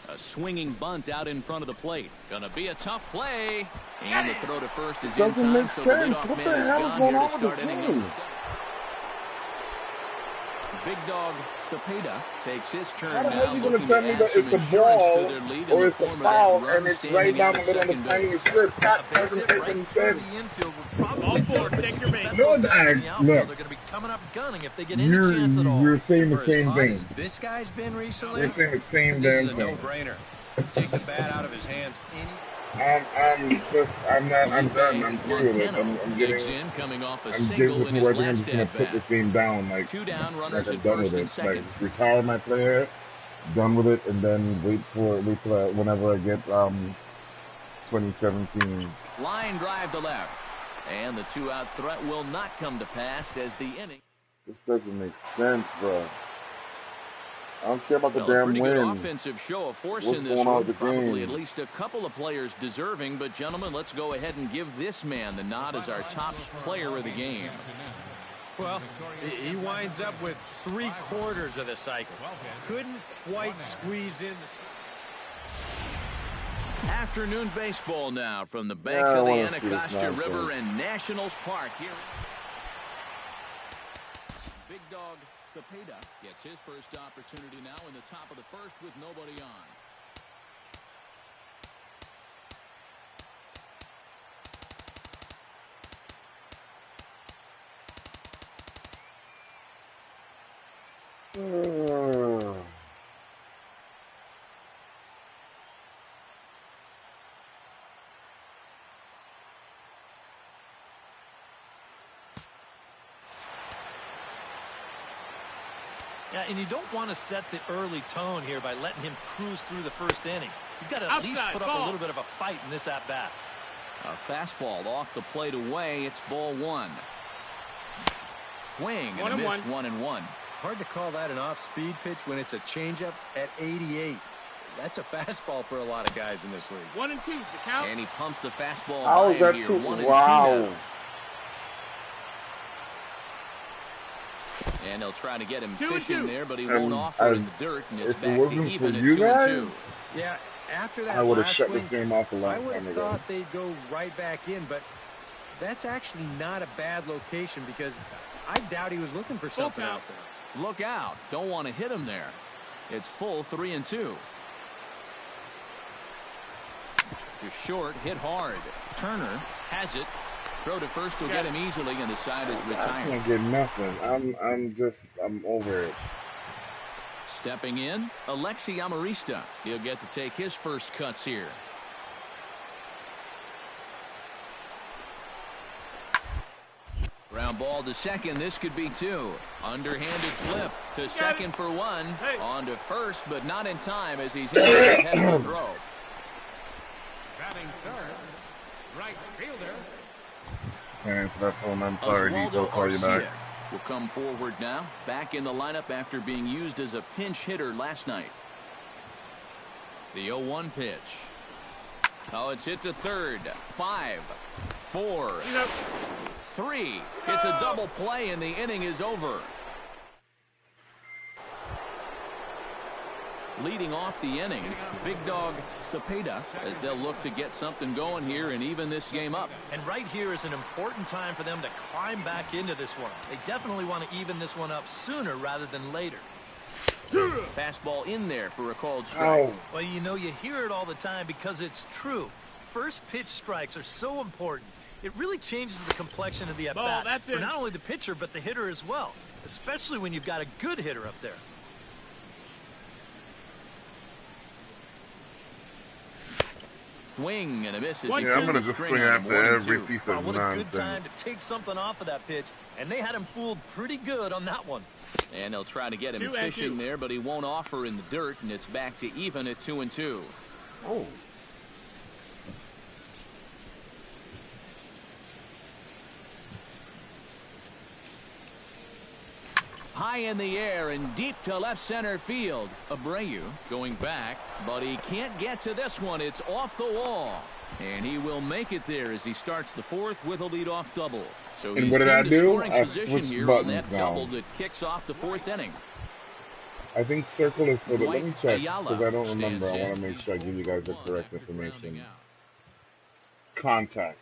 A swinging bunt out in front of the plate. Gonna be a tough play. And the throw to first is in Doesn't time, make so the sense. leadoff What the man is hell is gone going here on to with start this inning game? number 7. Big dog Cepeda takes his turn How the now, hell are you going looking to tell to me add that some it's a insurance to ball their lead in or the it's a form of that foul run and it's standing right down out the at middle of the second tiny base? strip? That Base doesn't hit make right any through sense. the infield will probably take your base. No, those guys in the outfield look, are going to be coming up gunning if they get any chance at all. you're saying the For as same hot thing. as this guy's been recently, You're saying the same this damn is a thing. no-brainer. Take the bat out of his hands. I'm done. I'm through with it. Montano I'm digs getting, in, coming off a I'm getting single to the in point his where I think I'm last just gonna at put bat. this game down. Like 2 down, I'm runners at done first with and it. Like second. retire my player, done with it, and then wait for whenever I get 2017. Line drive to left. And the 2-out threat will not come to pass as the inning. This doesn't make sense, bro. I don't care about the Well, a damn pretty good win. offensive show of force What's in this going on one. with the Probably game? at least a couple of players deserving. But, gentlemen, let's go ahead and give this man the nod as our top player of the game. Well, he winds up with 3/4 of the cycle. Couldn't quite squeeze in the... Afternoon baseball now from the banks Yeah, of the I wanna see this Anacostia nonsense. River and Nationals Park here. Big dog Cepeda gets his first opportunity now in the top of the first with nobody on. Yeah, and you don't want to set the early tone here by letting him cruise through the first inning. You've got to at least put up a little bit of a fight in this at-bat. A fastball off the plate away. It's ball one. Swing and a miss, 1-1. Hard to call that an off-speed pitch when it's a changeup at 88. That's a fastball for a lot of guys in this league. 1-2 is the count. And he pumps the fastball Oh, by that's here. too, 1-2 wow. now. And they'll try to get him fishing there, but he won't offer in the dirt, and it's if back it to wasn't even for at you 2-2. Yeah, after that I would have last shut swing, this game off a I long would time have ago. thought they'd go right back in, but that's actually not a bad location because I doubt he was looking for something out there. Look out. Don't want to hit him there. It's full 3-2. To short, hit hard. Turner has it. Throw to first will get him easily, and the side is I retired. can't get nothing. I'm over it. Stepping in, Alexi Amarista. He'll get to take his first cuts here. Ground ball to second. This could be two. Underhanded flip to second for one. On to first, but not in time as he's in ahead of the throw. Batting third, right fielder. Can't answer that phone. I'm sorry, Deke. I'll call you back. Will come forward now, back in the lineup after being used as a pinch hitter last night. The 0-1 pitch. Oh, it's hit to third. 5, 4, 3. It's a double play, and the inning is over. Leading off the inning, Big Dog Cepeda, as they'll look to get something going here and even this game up. And right here is an important time for them to climb back into this one. They definitely want to even this one up sooner rather than later. Fastball in there for a called strike. Oh. Well, you know, you hear it all the time because it's true. First pitch strikes are so important. It really changes the complexion of the at-bat for not only the pitcher but the hitter as well, especially when you've got a good hitter up there. Swing and a miss. I'm going to just swing after every piece of What a good nonsense. time to take something off of that pitch, and they had him fooled pretty good on that one. And they'll try to get him fishing there, but he won't offer in the dirt, and it's back to even at 2-2. Oh. High in the air and deep to left center field. Abreu going back, but he can't get to this one. It's off the wall. And he will make it there as he starts the fourth with a leadoff double. So And he's what did I in do? scoring I position switched here on buttons that now. double that kicks off the fourth inning. I think circle is for the. Let me Dwight check Ayala because I don't remember. I stands want to in. make sure I give you guys the correct information. Contact.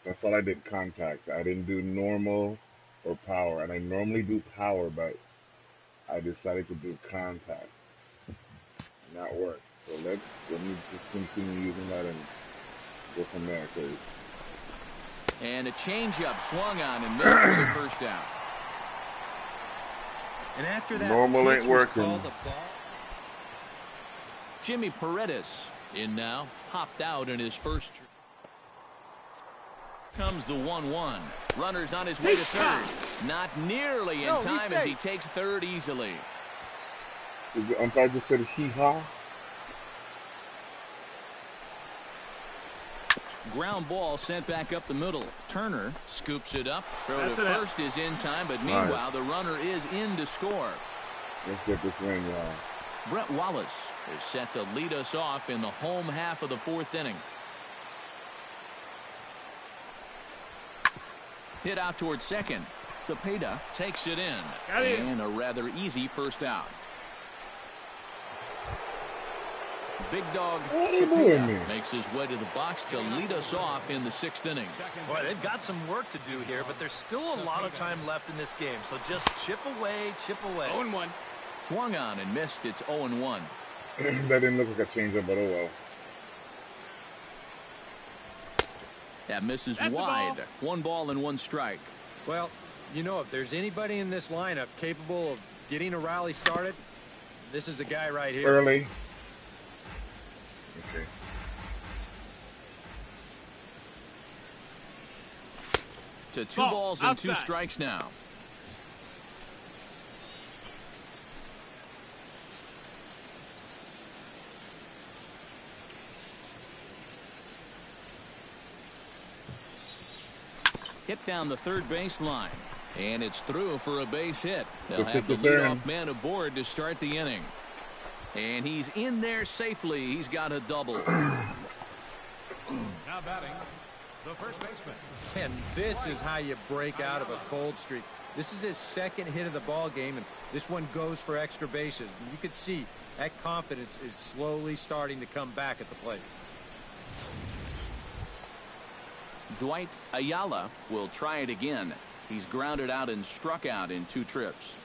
That's all I did. Contact. I didn't do normal or power, and I normally do power, but I decided to do contact. And that worked. So let me just continue using that and go from there. Cause And a changeup swung on and missed for the first out. And after that, Normal pitch ain't was working. called a ball. Jimmy Paredes in now, hopped out in his first. Comes the 1-1. Runner's on his way to third. Not nearly in time as he takes third easily. the umpire just said hee-haw. Ground ball sent back up the middle. Turner scoops it up. Throw to first is in time, but meanwhile the runner is in to score. Let's get this win, y'all. Brett Wallace is set to lead us off in the home half of the fourth inning. Hit out towards second. Cepeda takes it in. And a rather easy first out. Big Dog Cepeda makes his way to the box to lead us off in the sixth inning. Boy, they've got some work to do here, but there's still a lot of time left in this game. So just chip away, chip away. 0-1. Swung on and missed. It's 0-1. That didn't look like a changeup, but oh well. That misses wide. 1 ball and 1 strike. Well, you know, if there's anybody in this lineup capable of getting a rally started, this is the guy right here. Early. Okay. To 2 balls and 2 strikes now. hit down the third baseline. And it's through for a base hit. They'll Good have the pick there. leadoff man aboard to start the inning. And he's in there safely. He's got a double. Now batting, the first baseman. And this is how you break out of a cold streak. This is his second hit of the ball game, and this one goes for extra bases. And you can see that confidence is slowly starting to come back at the plate. Dwight Ayala will try it again. He's grounded out and struck out in 2 trips.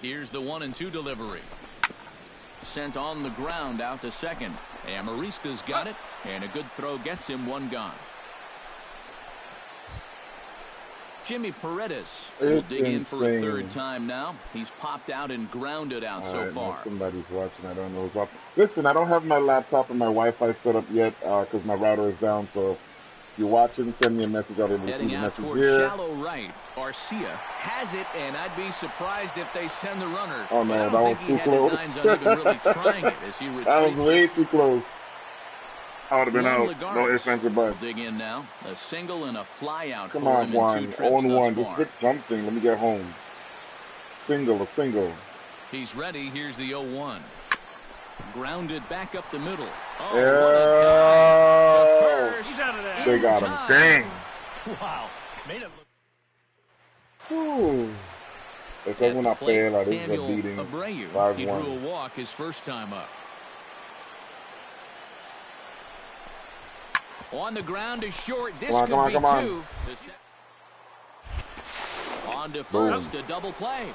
Here's the 1-2 delivery. Sent on the ground out to second. Amarista's got it, and a good throw gets him 1 gone. Jimmy Paredes will dig in for a 3rd time now. He's popped out and grounded out so far. Somebody's watching. I don't know who's watching. Listen, I don't have my laptop and my Wi-Fi set up yet because my router is down. So if you're watching, send me a message. I'll be able to see the message towards here. Shallow right. Arcia has it, and I'd be surprised if they send the runner. Oh, man, I don't that think was too he had his eyes on even really trying it as he retreats. That was way too close. I would have been Juan out. Lagares No ifs, ands, or buts. will dig in now. A single and a fly out Come for on, him Juan. in 2 trips 0-1. thus Just far. hit something. Let me get home. A single. He's ready. Here's the 0-1. Grounded back up the middle. Oh, Yeah. what a dive to first. He's out of there. They got him. time. Dang. Wow. Made it look. Whew. If At that's the when I plate, fail, this is a Samuel beating. Abreu. He 5-1. drew a walk his first time up. On the ground is short. This could be 2. On to first, a double play.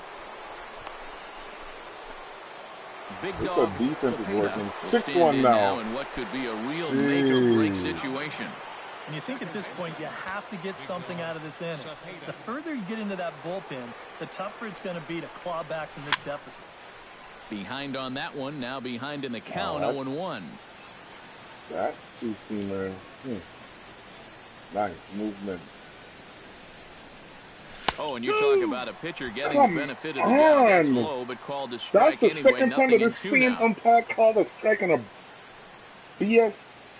Big This dog defense is Cepeda working. will 6-1 stand in now. in what could be a real make or break Jeez. situation. And you think at this point you have to get something out of this inning. The further you get into that bullpen, the tougher it's going to be to claw back from this deficit. Behind on that one, now behind in the count, Oh, 0-1. That two-seamer. Nice movement. Oh, and you talk about a pitcher getting Come the benefit of the doubt. That's on. low, but called a That's strike the anyway. second time Nothing that in this 2 same now. umpire called a strike on a BS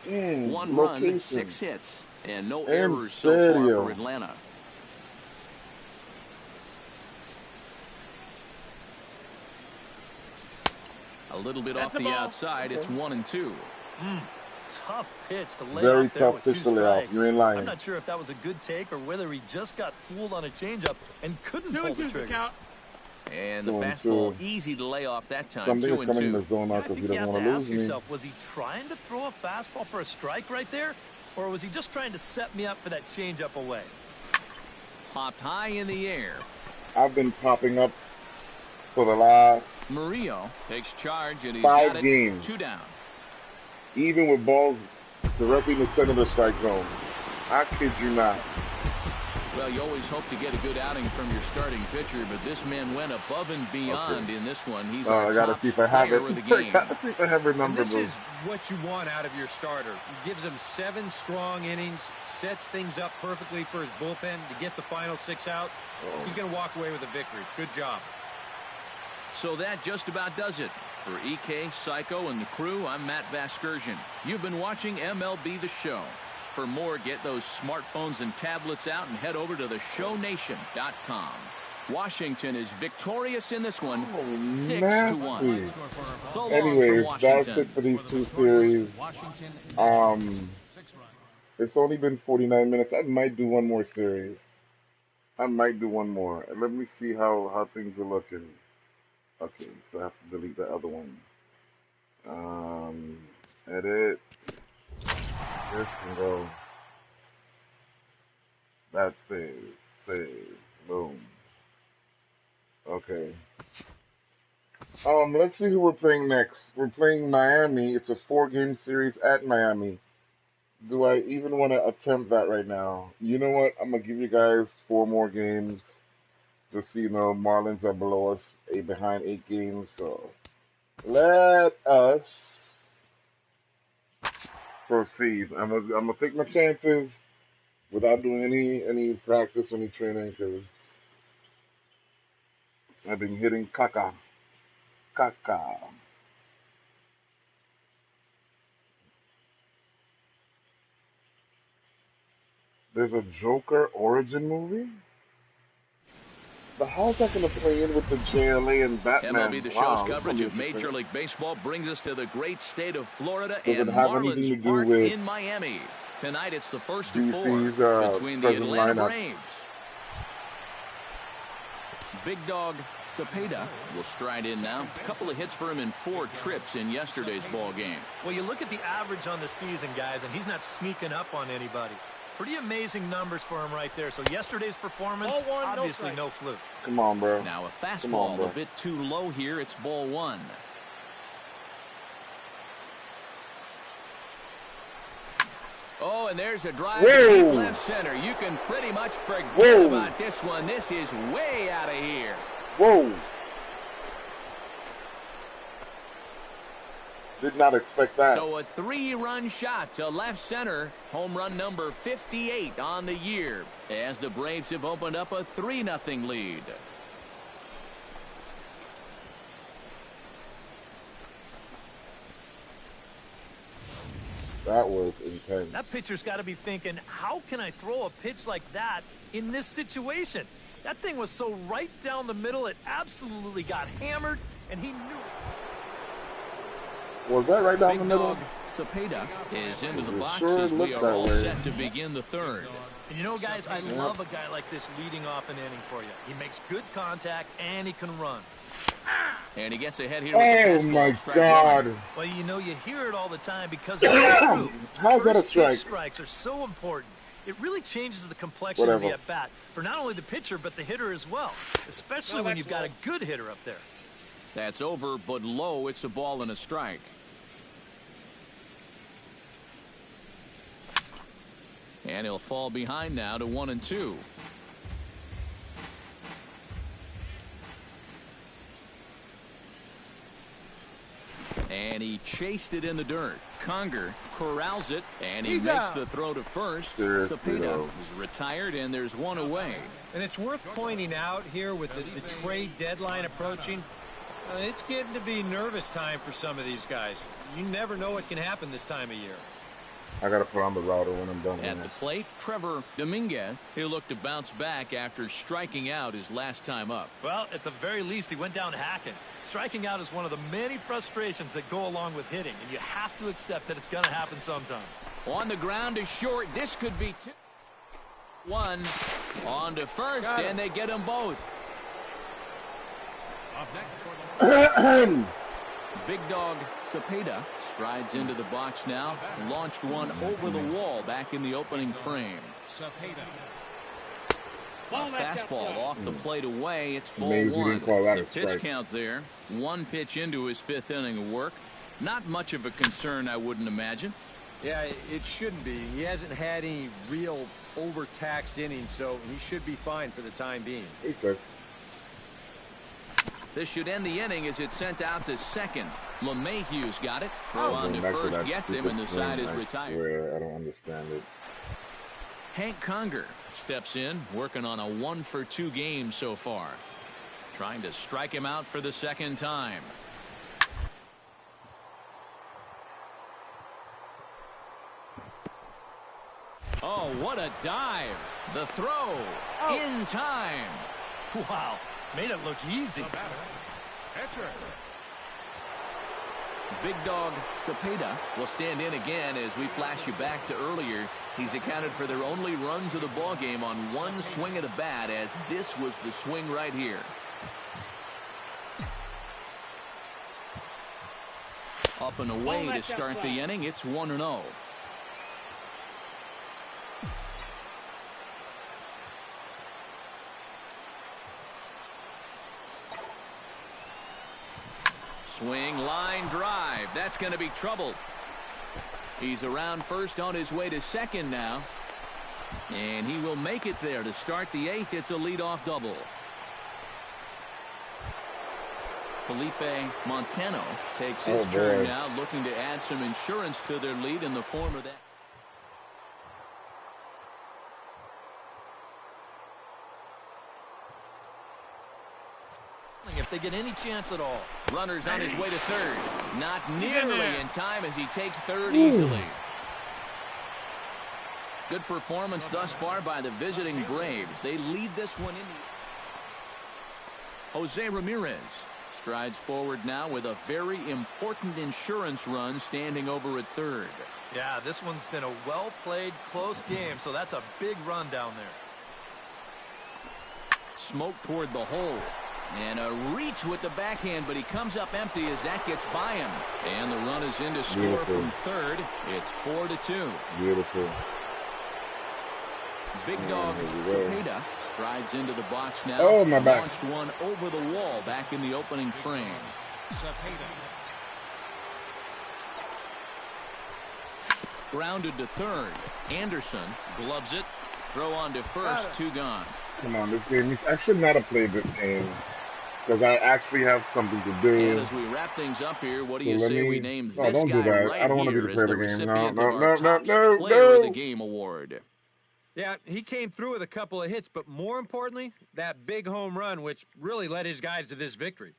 1 location. run, 6 hits, and no En errors so far serio. for Atlanta. A little bit off the outside. It's 1-2. Tough pitch to lay Very off there tough with pitch 2 to lay off. strikes. You ain't lying. I'm not sure if that was a good take or whether he just got fooled on a changeup and couldn't pull the trigger. And the 2-2. fastball easy to lay off that time. Something is coming in 2-2. the zone now I because he think you doesn't have want to to ask lose me. yourself, was he trying to throw a fastball for a strike right there? Or was he just trying to set me up for that changeup away? Popped high in the air. I've been popping up for the last Murillo takes charge, and he's 5 got it. games. 2 down. Even with balls directly in the center of the strike zone. I kid you not. Well, you always hope to get a good outing from your starting pitcher, but this man went above and beyond in this one. He's our I gotta top see if I have player it. of the game. Gotta see if I have her And number. this is what you want out of your starter. He gives him 7 strong innings, sets things up perfectly for his bullpen to get the final 6 out. He's going to walk away with a victory. Good job. So that just about does it. For EK, Psycho, and the crew, I'm Matt Vasgersian. You've been watching MLB The Show. For more, get those smartphones and tablets out and head over to theshownation.com. Washington is victorious in this one, 6-1. So long Anyways, from that's Washington. it for these 2 series. It's only been 49 minutes. I might do one more series. I might do one more. Let me see how things are looking. Okay, so I have to delete the other one. Edit. This can go. That saves. Save. Boom. Okay. Let's see who we're playing next. We're playing Miami. It's a 4-game series at Miami. Do I even want to attempt that right now? You know what? I'm gonna give you guys 4 more games. Just so you know, Marlins are below us, behind 8 games. So let us proceed. I'm gonna take my chances without doing any practice, any training, because I've been hitting caca. There's a Joker origin movie? But how's that going to play in with the JLA and Batman? MLB The Show's Wow, coverage of Major League Baseball brings us to the great state of Florida Does and it have anything to Marlins do Park with in Miami. Tonight it's the first of DC's 4 between the present Atlanta lineup? Braves. Big Dog Cepeda will stride in now. A couple of hits for him in 4 trips in yesterday's ball game. Well, you look at the average on the season, guys, and he's not sneaking up on anybody. Pretty amazing numbers for him right there. So yesterday's performance, obviously no fluke. Come on, bro. Now a on, fastball bro. a bit too low here. It's ball 1. Oh, and there's a drive to deep left center. You can pretty much forget about this one. This is way out of here. Whoa. Did not expect that. So a 3-run shot to left center. Home run number 58 on the year as the Braves have opened up a 3-0 lead. That was intense. That pitcher's got to be thinking, how can I throw a pitch like that in this situation? That thing was so right down the middle, it absolutely got hammered, and he knew it. Was that right down the Big middle? Dog Cepeda is into the box sure as we looked are that all way. set to begin the 3rd. And you know, guys, I love a guy like this leading off an inning for you. He makes good contact, and he can run. And he gets ahead here with the Oh fastball. my Strike God. 1. Well, you know, you hear it all the time because it's true. How's that a First strike? pitch strikes are so important. It really changes the complexion of the Whatever. at-bat for not only the pitcher but the hitter as well, especially when you've got a good hitter up there. That's over, but low. It's a ball and a strike. And he'll fall behind now to 1-2. And he chased it in the dirt. Conger corrals it, and he makes the throw to first. Seriously, Cepeda though. is retired, and there's one away. And it's worth pointing out here with the trade deadline approaching, it's getting to be nervous time for some of these guys. You never know what can happen this time of year. I got to put on the router when I'm done with At it. the plate, Trevor Dominguez. He'll look to bounce back after striking out his last time up. Well, at the very least, he went down hacking. Striking out is one of the many frustrations that go along with hitting, and you have to accept that it's going to happen sometimes. On the ground is short. This could be 2-1. On to first, and they get them both. Up next for the Big Dog Cepeda strides into the box now. Launched one over the wall back in the opening frame. Cepeda. Fastball off the plate away. It's ball Amazing you 1. didn't call that The a pitch strike. count there. 1 pitch into his 5th inning of work. Not much of a concern, I wouldn't imagine. Yeah, it shouldn't be. He hasn't had any real overtaxed innings, so he should be fine for the time being. He said, This should end the inning as it's sent out to second. LeMahieu's got it. Throw on to going back to first, that gets him, stupid and the side swing, is I retired. swear, I don't understand it. Hank Conger steps in, working on a 1-for-2 game so far. Trying to strike him out for the 2nd time. Oh, what a dive. The throw in time. Wow, made it look easy. the batter. Catcher. Big Dog Cepeda will stand in again as we flash you back to earlier. He's accounted for their only runs of the ball game on 1 swing of the bat, as this was the swing right here. Up and away to start the inning. It's 1-0. Swing, line drive. That's going to be trouble. He's around first on his way to second now. And he will make it there to start the 8th. It's a leadoff double. Felipe Montano takes his turn now, looking to add some insurance to their lead in the form of that. If they get any chance at all. Runners on his way to third. Not nearly in time as he takes third easily. Good performance thus far by the visiting Braves. They lead this one in. Jose Ramirez strides forward now with a very important insurance run standing over at third. Yeah, this one's been a well-played, close game, so that's a big run down there. Smoke toward the hole. And a reach with the backhand, but he comes up empty as that gets by him. And the run is in to score from third. It's 4-2. Beautiful. Big dog Cepeda strides into the box now. Oh, my back. Launched one over the wall back in the opening frame. Grounded to third. Anderson gloves it. Throw on to first. 2 gone. Come on, this game. I should not have played this game because I actually have something to do. And as we wrap things up here, what do you say we name this don't guy do that. right I don't want to here be as the the player of the game. recipient No, of our top player of the game award? Yeah, he came through with a couple of hits, but more importantly, that big home run, which really led his guys to this victory.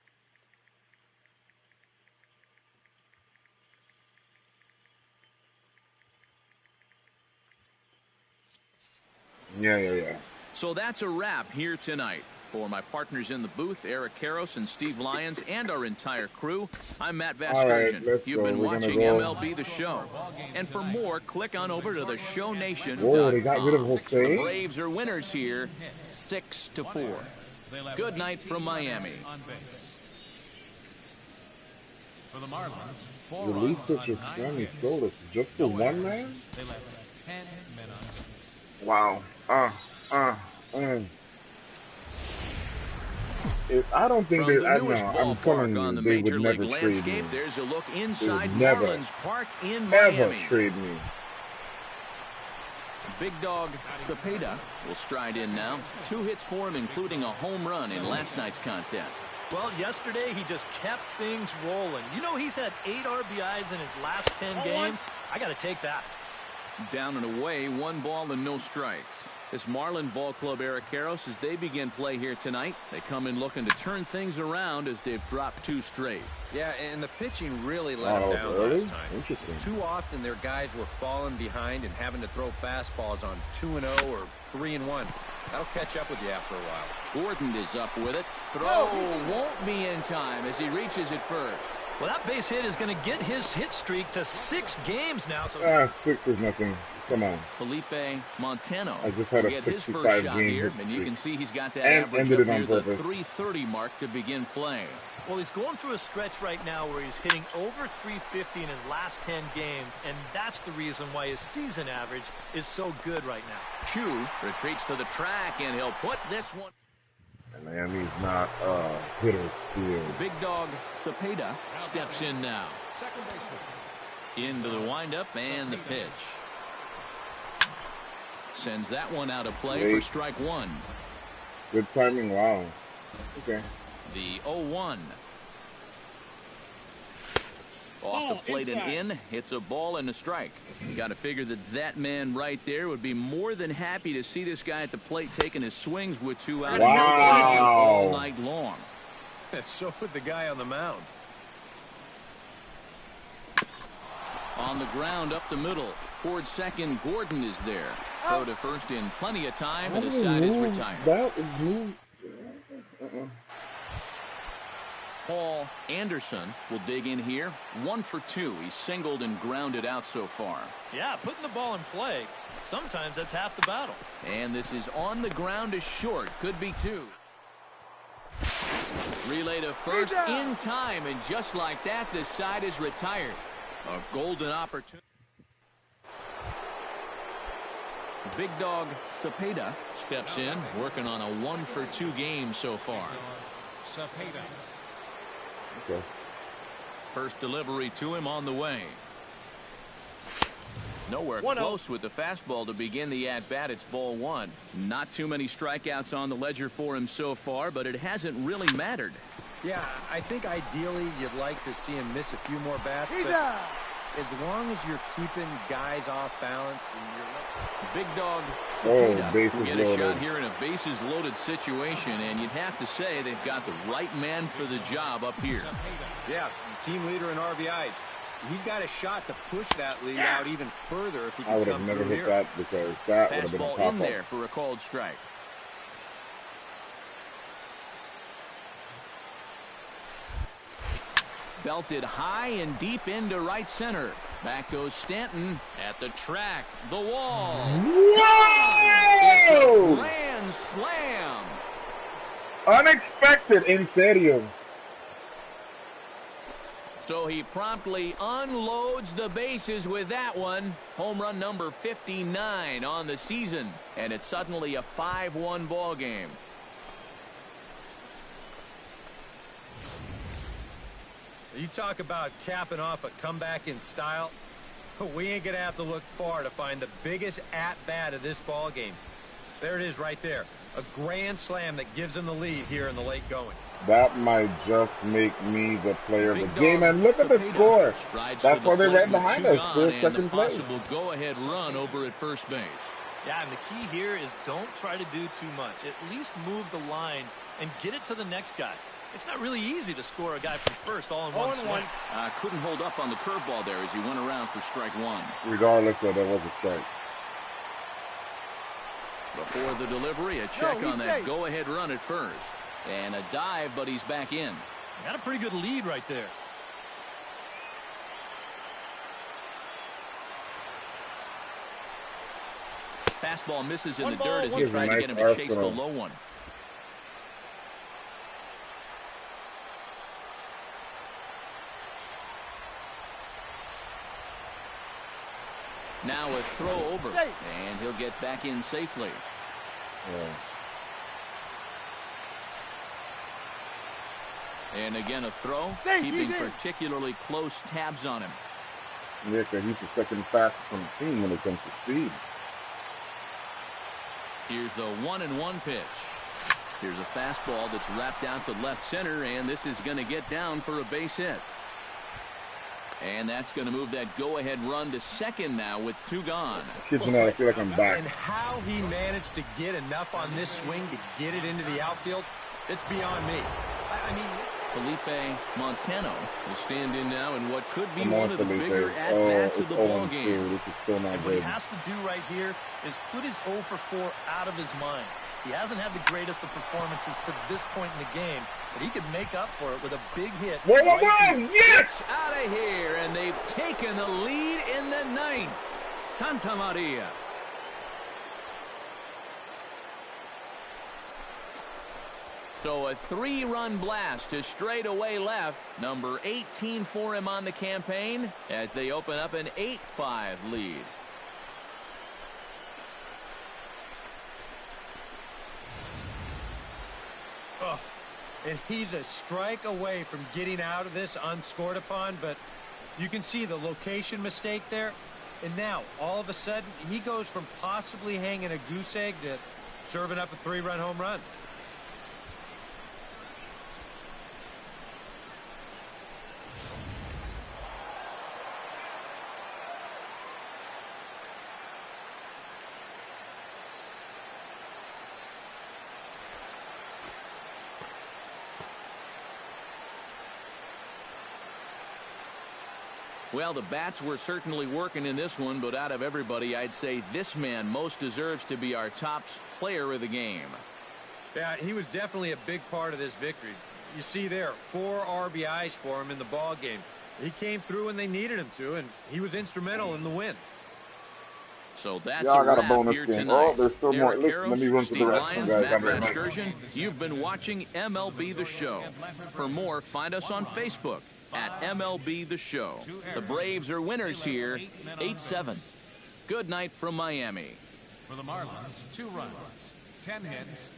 Yeah. So that's a wrap here tonight. For my partners in the booth, Eric Karros and Steve Lyons, and our entire crew, I'm Matt Vasgersian. Right, You've been watching MLB The Show. And for more, click on over to theshownation.com. Whoa, they got rid of Jose? The Braves are winners here, 6-4. Good night from Miami. For the Marlins, 4 Release runs of the on 9 Sammy hits. Solis just for one man? They left 10 men on. Wow. I don't think From they. the newest I'm telling ballpark on you, the they Major would League never trade me. landscape, there's a look inside never, Marlins Park in Never Miami. trade me. Big dog Cepeda will stride in now. 2 hits for him, including a home run in last night's contest. Well, yesterday he just kept things rolling. You know, he's had 8 RBIs in his last 10 games. I got to take that. Down and away, 1 ball and no strikes. This Marlin ball club, Eric Karros, as they begin play here tonight, they come in looking to turn things around as they've dropped 2 straight. Yeah, and the pitching really let them down really? last time. Interesting. Too often their guys were falling behind and having to throw fastballs on 2-0 or 3-1. That'll catch up with you after a while. Gordon is up with it. Throw won't be in time as he reaches it first. Well, that base hit is going to get his hit streak to 6 games now. So 6 is nothing. Come on. Felipe Montano I just had a will get his first 65 shot game here, hit and you streak. can see he's got that And average ended up it on near the purpose. 330 mark to begin play. Well, he's going through a stretch right now where he's hitting over 350 in his last 10 games, and that's the reason why his season average is so good right now. Chu retreats to the track, and he'll put this one. And Miami's not hitter's field. Big dog Cepeda steps in now. Second baseman. Into the windup and the pitch. Sends that one out of play for strike 1. Good timing. Wow. Okay. The 0-1. Off the plate and in. Hits a ball and a strike. You got to figure that man right there would be more than happy to see this guy at the plate taking his swings with 2 out all night long. So would the guy on the mound. On the ground up the middle. Towards second, Gordon is there. Throw to first in plenty of time, and the side is retired. That is moved. Paul Anderson will dig in here. 1 for 2. He's singled and grounded out so far. Yeah, putting the ball in play, sometimes that's half the battle. And this is on the ground to short. Could be 2. Relay to first in time, and just like that, the side is retired. A golden opportunity. Big dog Cepeda steps in, working on a 1 for 2 game so far. Cepeda. Okay. First delivery to him on the way. Nowhere close with the fastball to begin the at-bat. It's ball 1. Not too many strikeouts on the ledger for him so far, but it hasn't really mattered. Yeah, I think ideally you'd like to see him miss a few more bats, but as long as you're keeping guys off balance and you're... Big dog Cepeda will get a loaded. shot here in a bases-loaded situation, and you'd have to say they've got the right man for the job up here. Yeah, team leader in RBIs. He's got a shot to push that lead out even further if he can I would have come never through hit here. that because that would have been a Fastball in pop-up. there for a called strike. Belted high and deep into right center. Back goes Stanton at the track. The wall. It's a Whoa! grand slam. Unexpected in stadium. So he promptly unloads the bases with that one. Home run number 59 on the season. And it's suddenly a 5-1 ball game. You talk about capping off a comeback in style. We ain't going to have to look far to find the biggest at-bat of this ball game. There it is right there. A grand slam that gives him the lead here in the late going. That might just make me the player of the Big game. dog And look at the Cepeda score. strides That's to the why they're plate right with behind two us. gone Still and the second place. possible go-ahead run over at first base. Yeah, and the key here is don't try to do too much. At least move the line and get it to the next guy. It's not really easy to score a guy from first all in one swing. Couldn't hold up on the curveball there as he went around for strike one. Regardless of that was a strike. Before the delivery, a check on that go-ahead run at first. And a dive, but he's back in. Got a pretty good lead right there. Fastball misses in the dirt as he Gives a tried to nice get him to chase the arsenal. low one. Now a throw over, and he'll get back in safely. Yeah. And again a throw, keeping particularly close tabs on him. Yeah, because he's the second fastest on the team when it comes to speed. Here's the 1-1 pitch. Here's a fastball that's wrapped out to left center, and this is going to get down for a base hit. And that's going to move that go-ahead run to second now with two gone. Kids know, I feel like I'm back. And how he managed to get enough on this swing to get it into the outfield, it's beyond me. I mean, Felipe Montano will stand in now in what could be Come one on, of the Felipe. bigger at-bats of the ball 0-2. game. This is still not And what he good. has to do right here is put his 0 for 4 out of his mind. He hasn't had the greatest of performances to this point in the game, but he could make up for it with a big hit. Whoa, whoa, right whoa! here. Yes! Out of here, and they've taken the lead in the ninth. Santa Maria. So a 3-run blast to straightaway left. Number 18 for him on the campaign as they open up an 8-5 lead. Oh, and he's a strike away from getting out of this unscored upon, but you can see the location mistake there. And now, all of a sudden, he goes from possibly hanging a goose egg to serving up a 3-run home run. Well, the bats were certainly working in this one, but out of everybody, I'd say this man most deserves to be our top player of the game. Yeah, he was definitely a big part of this victory. You see there, 4 RBIs for him in the ball game. He came through when they needed him to, and he was instrumental in the win. So that's Y'all a got a wrap bonus here game. tonight. Oh, there's still more. Derek Listen, let me Karros, run through the Steve rest of them, Lyons, guys. Matt Have a great night. Vasgersian, you've been watching MLB The Show. For more, find us on Facebook at MLB The Show. The Braves are winners here, 8-7. Good night from Miami. For the Marlins, 2 runs, 10 hits,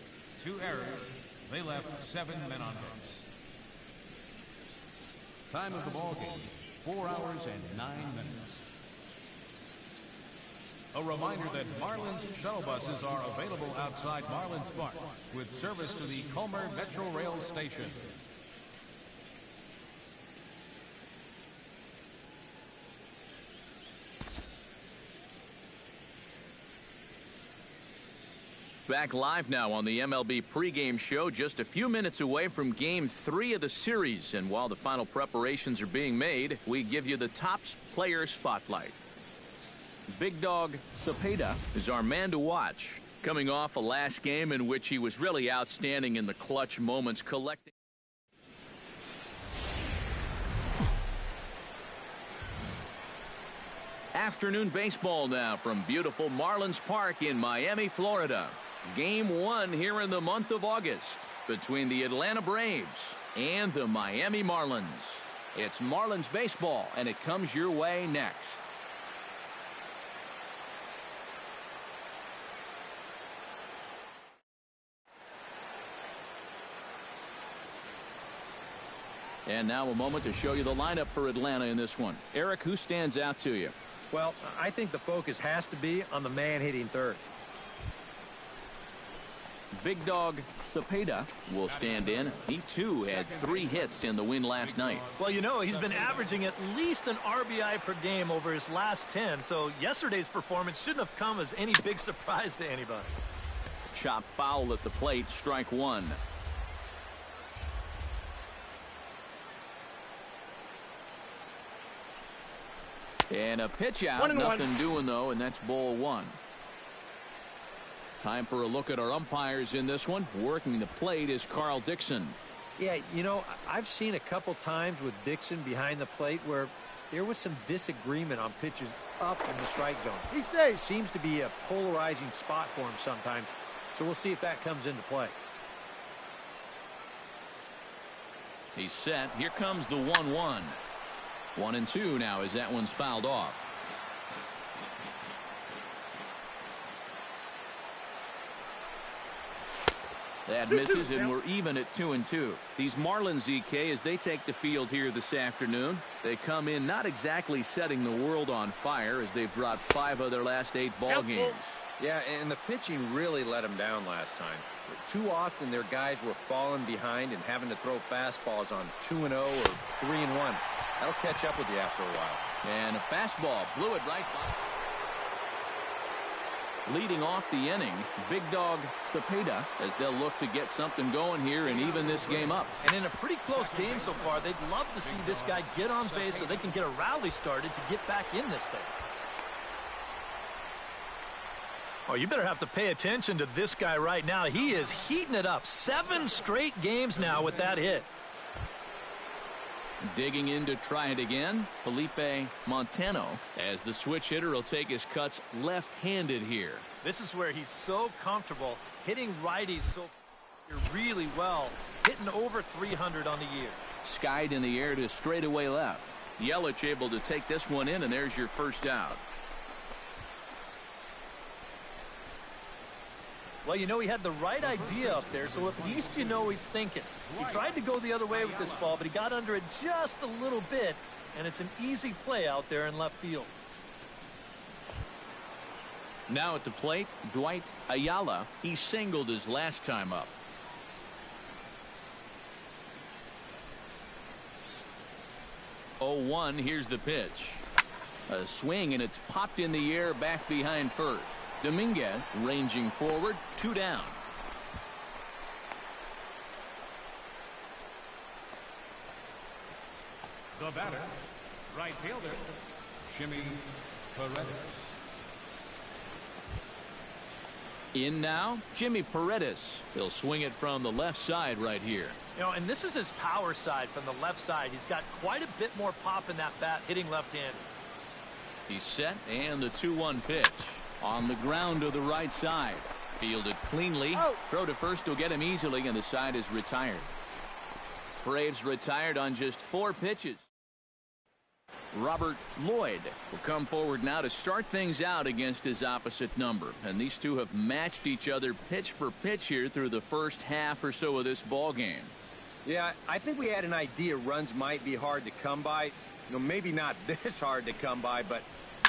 2 errors. They left 7 men on base. Time of the ball game, 4 hours and 9 minutes. A reminder that Marlins shuttle buses are available outside Marlins Park with service to the Culmer Metro Rail Station. Back live now on the MLB pregame show, just a few minutes away from Game 3 of the series. And while the final preparations are being made, we give you the top player spotlight. Big Dog Cepeda is our man to watch, coming off a last game in which he was really outstanding in the clutch moments, collecting. Afternoon baseball now from beautiful Marlins Park in Miami, Florida. Game 1 here in the month of August between the Atlanta Braves and the Miami Marlins. It's Marlins baseball, and it comes your way next. And now a moment to show you the lineup for Atlanta in this one. Eric, who stands out to you? Well, I think the focus has to be on the man hitting third. Big Dog Cepeda will stand in. He, too, had 3 hits in the win last night. Well, you know, he's been averaging at least an RBI per game over his last 10, so yesterday's performance shouldn't have come as any big surprise to anybody. Chop foul at the plate, strike 1. And a pitch out, nothing doing though, and that's ball 1. Time for a look at our umpires in this one. Working the plate is Carl Dixon. Yeah, you know, I've seen a couple times with Dixon behind the plate where there was some disagreement on pitches up in the strike zone. He says seems to be a polarizing spot for him sometimes, so we'll see if that comes into play. He's set. Here comes the 1-1. 1-2 now as that one's fouled off. That misses, and we're even at 2-2. These Marlins, ZK, as they take the field here this afternoon, they come in not exactly setting the world on fire as they've dropped 5 of their last 8 ball games. Yeah, and the pitching really let them down last time. Too often their guys were falling behind and having to throw fastballs on 2-0 or 3-1. That'll catch up with you after a while. And a fastball blew it right by. Leading off the inning, Big Dog Cepeda, as they'll look to get something going here and even this game up. And in a pretty close game so far, they'd love to see this guy get on base so they can get a rally started to get back in this thing. Oh, you better have to pay attention to this guy right now. He is heating it up. 7 straight games now with that hit. Digging in to try it again, Felipe Montano, as the switch hitter will take his cuts left-handed here. This is where he's so comfortable hitting righties so really well, hitting over 300 on the year. Skied in the air to straightaway left. Yelich able to take this one in, and there's your first out. Well, you know, he had the right idea up there, so at least you know he's thinking. He tried to go the other way with this ball, but he got under it just a little bit, and it's an easy play out there in left field. Now at the plate, Dwight Ayala. He singled his last time up. Oh, 1, here's the pitch. A swing, and it's popped in the air back behind first. Dominguez ranging forward, 2 down. The batter, right fielder, Jimmy Paredes. In now, Jimmy Paredes. He'll swing it from the left side right here. You know, and this is his power side from the left side. He's got quite a bit more pop in that bat, hitting left-handed. He's set, and the 2-1 pitch. On the ground to the right side. Fielded cleanly. Throw to first will get him easily, and the side is retired. Braves retired on just 4 pitches. Robert Lloyd will come forward now to start things out against his opposite number. And these two have matched each other pitch for pitch here through the first half or so of this ball game. Yeah, I think we had an idea runs might be hard to come by. You know, maybe not this hard to come by, but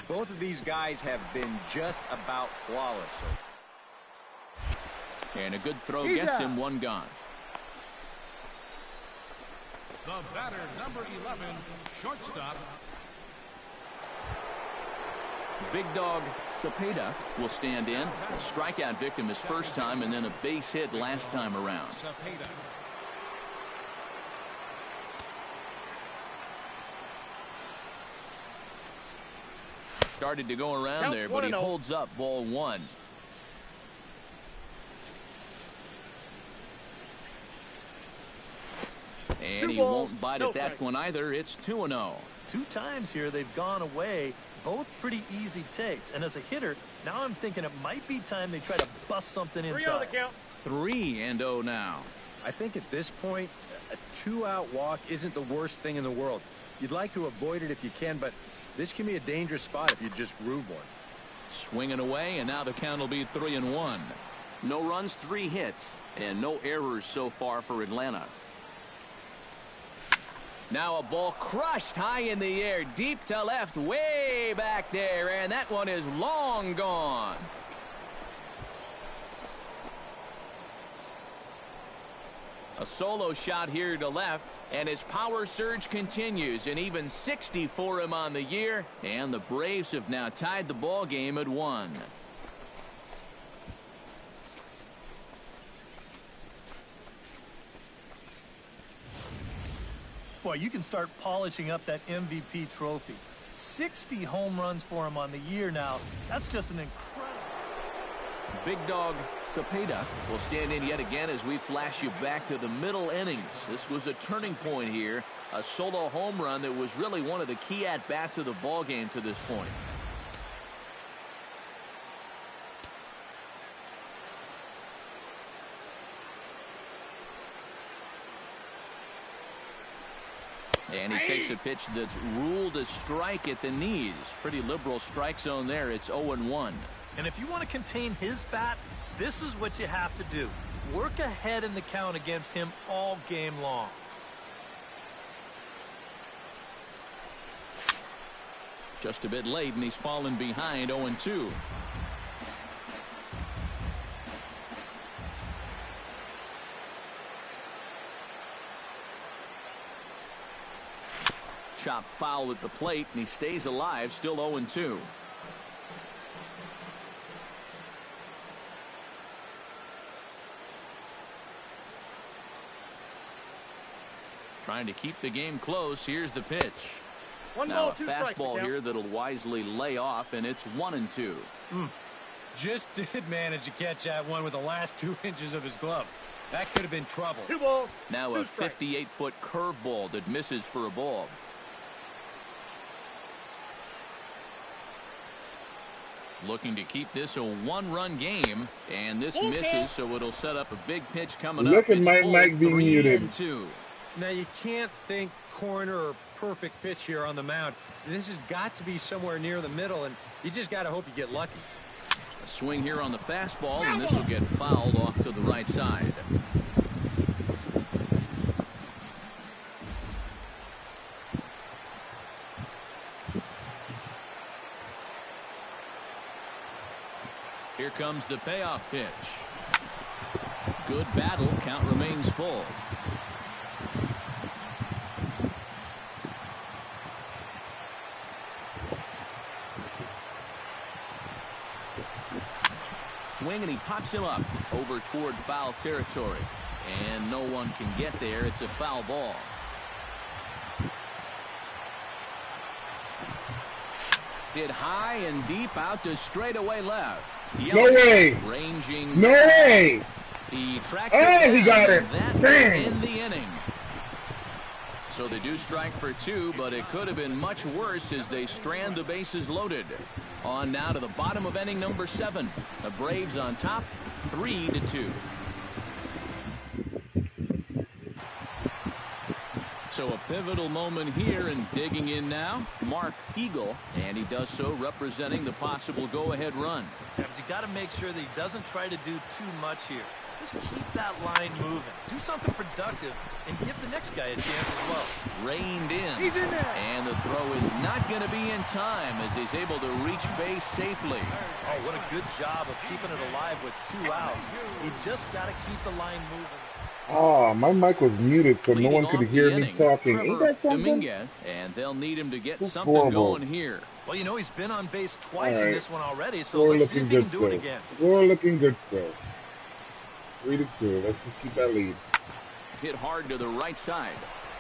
both of these guys have been just about flawless. And a good throw gets him 1 gone. The batter, number 11, shortstop. Big Dog Cepeda will stand in. A strikeout victim his first time and then a base hit last time around. Started to go around there, but he holds up ball 1. And he won't bite at that one either. It's 2-0. 2 times here they've gone away. Both pretty easy takes. And as a hitter, now I'm thinking it might be time they try to bust something inside. 3-0 now. I think at this point, a 2-out walk isn't the worst thing in the world. You'd like to avoid it if you can, but this can be a dangerous spot if you just groove one. Swinging away, and now the count will be 3-1. No runs, 3 hits, and no errors so far for Atlanta. Now a ball crushed high in the air, deep to left, way back there, and that one is long gone. A solo shot here to left, and his power surge continues, and even 60 for him on the year, and the Braves have now tied the ball game at 1. Boy, you can start polishing up that MVP trophy. 60 home runs for him on the year now. That's just an incredible. Big dog Cepeda will stand in yet again as we flash you back to the middle innings. This was a turning point here. A solo home run that was really one of the key at-bats of the ball game to this point. And he takes a pitch that's ruled a strike at the knees. Pretty liberal strike zone there. It's 0-1. And if you want to contain his bat, this is what you have to do. Work ahead in the count against him all game long. Just a bit late, and he's fallen behind 0-2. Chop foul at the plate, and he stays alive, still 0-2. Trying to keep the game close. Here's the pitch. Now a fastball here that'll wisely lay off, and it's 1-2. Just did manage to catch that one with the last 2 inches of his glove. That could have been trouble. Now a 58-foot curveball that misses for a ball. Looking to keep this a 1-run game, and this misses, so it'll set up a big pitch coming up. Look at my mic being muted. Now you can't think corner or perfect pitch here on the mound. This has got to be somewhere near the middle, and you just got to hope you get lucky. A swing here on the fastball, and this will get fouled off to the right side. Here comes the payoff pitch. Good battle. Count remains full. Swing, and he pops him up over toward foul territory. And no one can get there. It's a foul ball. Hit high and deep out to straightaway left. No way. Ranging. No way. He tracks it down. He got it. That Dang. In the inning. So they do strike for 2, but it could have been much worse as they strand the bases loaded. On now to the bottom of inning number 7. The Braves on top, 3-2. So a pivotal moment here, and digging in now, Mark Eagle, and he does so representing the possible go-ahead run. Yeah, but you got to make sure that he doesn't try to do too much here. Just keep that line moving. Do something productive and give the next guy a chance as well. Reined in. He's in there. And the throw is not going to be in time as he's able to reach base safely. Oh, what a good job of keeping it alive with 2 outs. You just got to keep the line moving. Oh, my mic was muted so no one could hear me talking. Ain't that something? Dominguez, and they'll need him to get That's something horrible. going here. Well, you know, he's been on base twice All in right. this one already, so Score let's see looking if he good can do it still. again. Score looking good still. 3-2. Let's just keep that lead. Hit hard to the right side.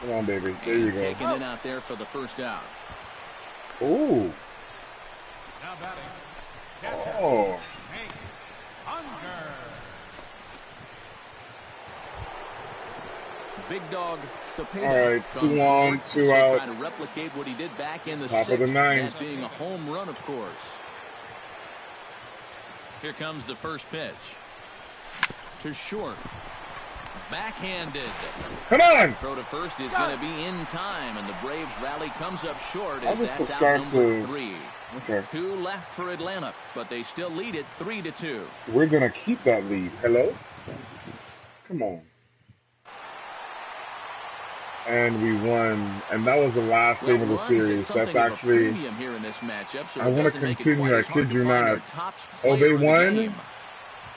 Come on, baby. There you And go. taking it out there for the first out. Ooh. Now batting. Catcher, Oh. Hank Unger. Big dog Cepeda. All right, comes 2 forward on, to 2 out. Try to replicate what he did back in the Top of the 6th, ninth. that being a home run, of course. Here comes the first pitch. To short. Backhanded. Come on. Throw to first is going to be in time, and the Braves rally comes up short That as was that's the out start number to- 3. Okay. 2 left for Atlanta, but they still lead it 3-2. We're going to keep that lead. Hello? Come on. And we won. And that was the last game of the runs is series. something That's of a actually... premium here in this matchup, so I it wanna doesn't make it continue, quite I as hard kid to you find not. your top Oh, player they of the won? game.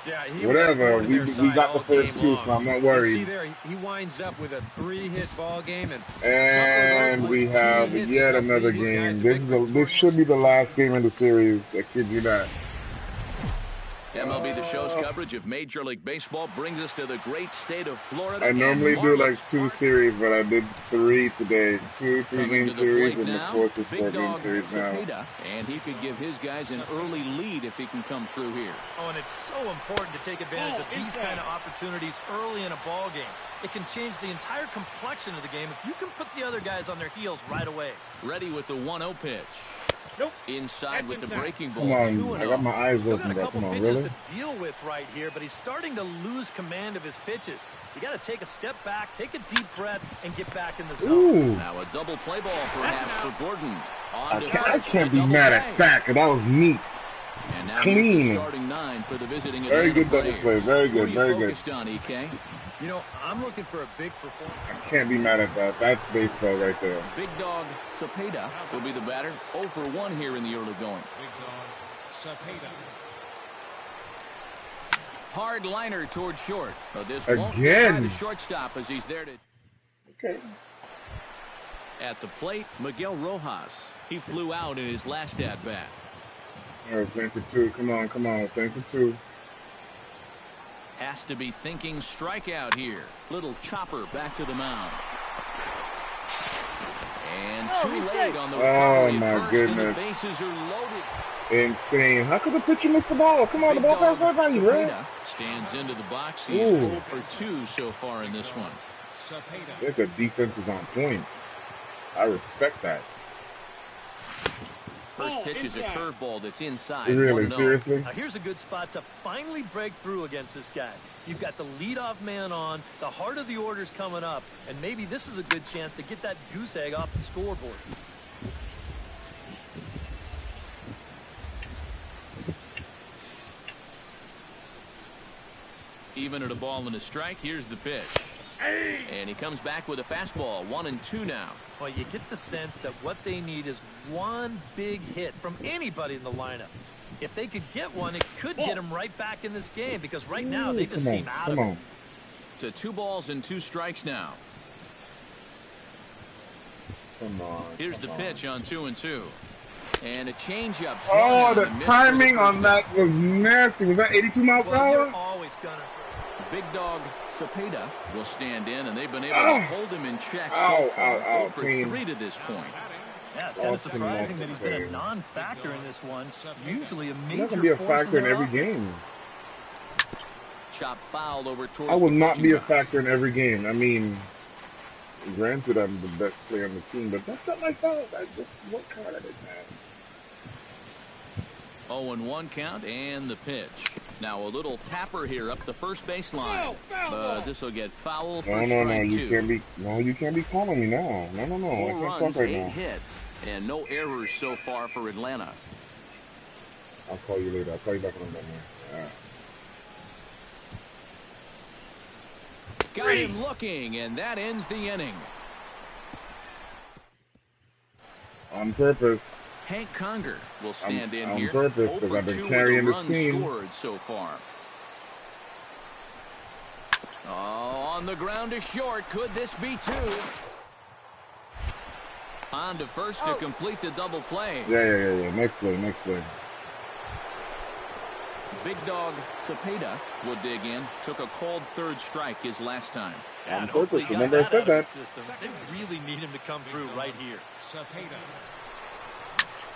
Yeah, he was Whatever. important in We their got side the all first game 2, long. so I'm not You see worried. there, he winds up with a 3-hit ball game, and And we have yet another game. This should be the last game of the series. I kid you not. MLB The Show's coverage of Major League Baseball brings us to the great state of Florida. I normally and do Marlins like 2 Park. series, but I did 3 today. 2 Coming 3-game to the series, plate and of now, course this Big 4-game Dog series now. Cepeda, and he could give his guys an early lead if he can come through here. Oh, and it's so important to take advantage of these kind of opportunities early in a ball game. It can change the entire complexion of the game if you can put the other guys on their heels right away. Ready with the 1-0 pitch. Nope. Inside with the breaking ball. Come on, 2-0. I got my eyes Still got open, a bro. couple Come on, pitches really? to deal with right here, but he's starting to lose command of his pitches. You got to take a step back, take a deep breath, and get back in the zone. Ooh. Now a double play ball perhaps for Gordon. On to I first, can't a be double mad play. at that, because that was neat. And now Clean. he's the starting 9 for the visiting Very Atlanta good double Braves. play. Very good, Who are you very good. focused on, EK? you know, I'm looking for a big performance. I can't be mad at that. That's baseball right there. Big dog Cepeda will be the batter. 0 for 1 here in the early going. Big dog Cepeda. Hard liner toward short. But this won't get by Again. the shortstop as he's there to... Okay. At the plate, Miguel Rojas. He flew out in his last at-bat. All right, playing for 2. Come on, come on. Playing for 2. Has to be thinking strikeout here. Little chopper back to the mound. And too late on the recovery. Oh, my First, goodness. And the bases are loaded. Insane. How could the pitcher miss the ball? Come on, the Big ball dog passed right by you, right? Cepeda stands into the box. He's Ooh. 0 for 2 so far in this one. Cepeda. I think the defense is on point. I respect that. First pitch is a curveball that's inside. Really? 1-0. Seriously? Now here's a good spot to finally break through against this guy. You've got the leadoff man on, the heart of the order's coming up, and maybe this is a good chance to get that goose egg off the scoreboard. Even at a ball and a strike, here's the pitch. And he comes back with a fastball. 1-2 now. Well, you get the sense that what they need is one big hit from anybody in the lineup. If they could get one, it could get them right back in this game because right now they just Come on, seem out come of on. it. To 2 balls and 2 strikes now. Come on. Here's come the on. pitch on 2-2. And a changeup. Oh, swung the on and missed for timing the on first that was nasty. Was that 82 miles per Well, you're hour? always gonna. Big dog Cepeda will stand in, and they've been able Ow. to hold him in check Ow, so far. ow, ow, 0 for clean. 3 to this point. Yeah, it's kind of Austin surprising that he's been a Watson. non-factor in this one. Usually a He's major not going to be a force factor in their every offense. game. Chop fouled over towards I will the not pitching be a box. factor in every game. I mean, granted, I'm the best player on the team, but that's not my fault. I just work hard at it, man. 0-1 count and the pitch. Now a little tapper here up the first baseline. But this will get foul for No, no, no, strike 2. you can't be calling me now. No, no, no, I 4 can't runs, talk right 8 now. hits, and no errors so far for Atlanta. I'll call you later. I'll call you back when I'm done here. All right. Got him looking, and that ends the inning. On purpose. Hank Conger will stand in here. On purpose, because I've been carrying the team. Scored so far. Oh, on the ground to short. Could this be two? On to first to complete the double play. Yeah. Next play. Big dog Cepeda will dig in. Took a called third strike his last time. On purpose. Remember I said that. They really need him to come through right here.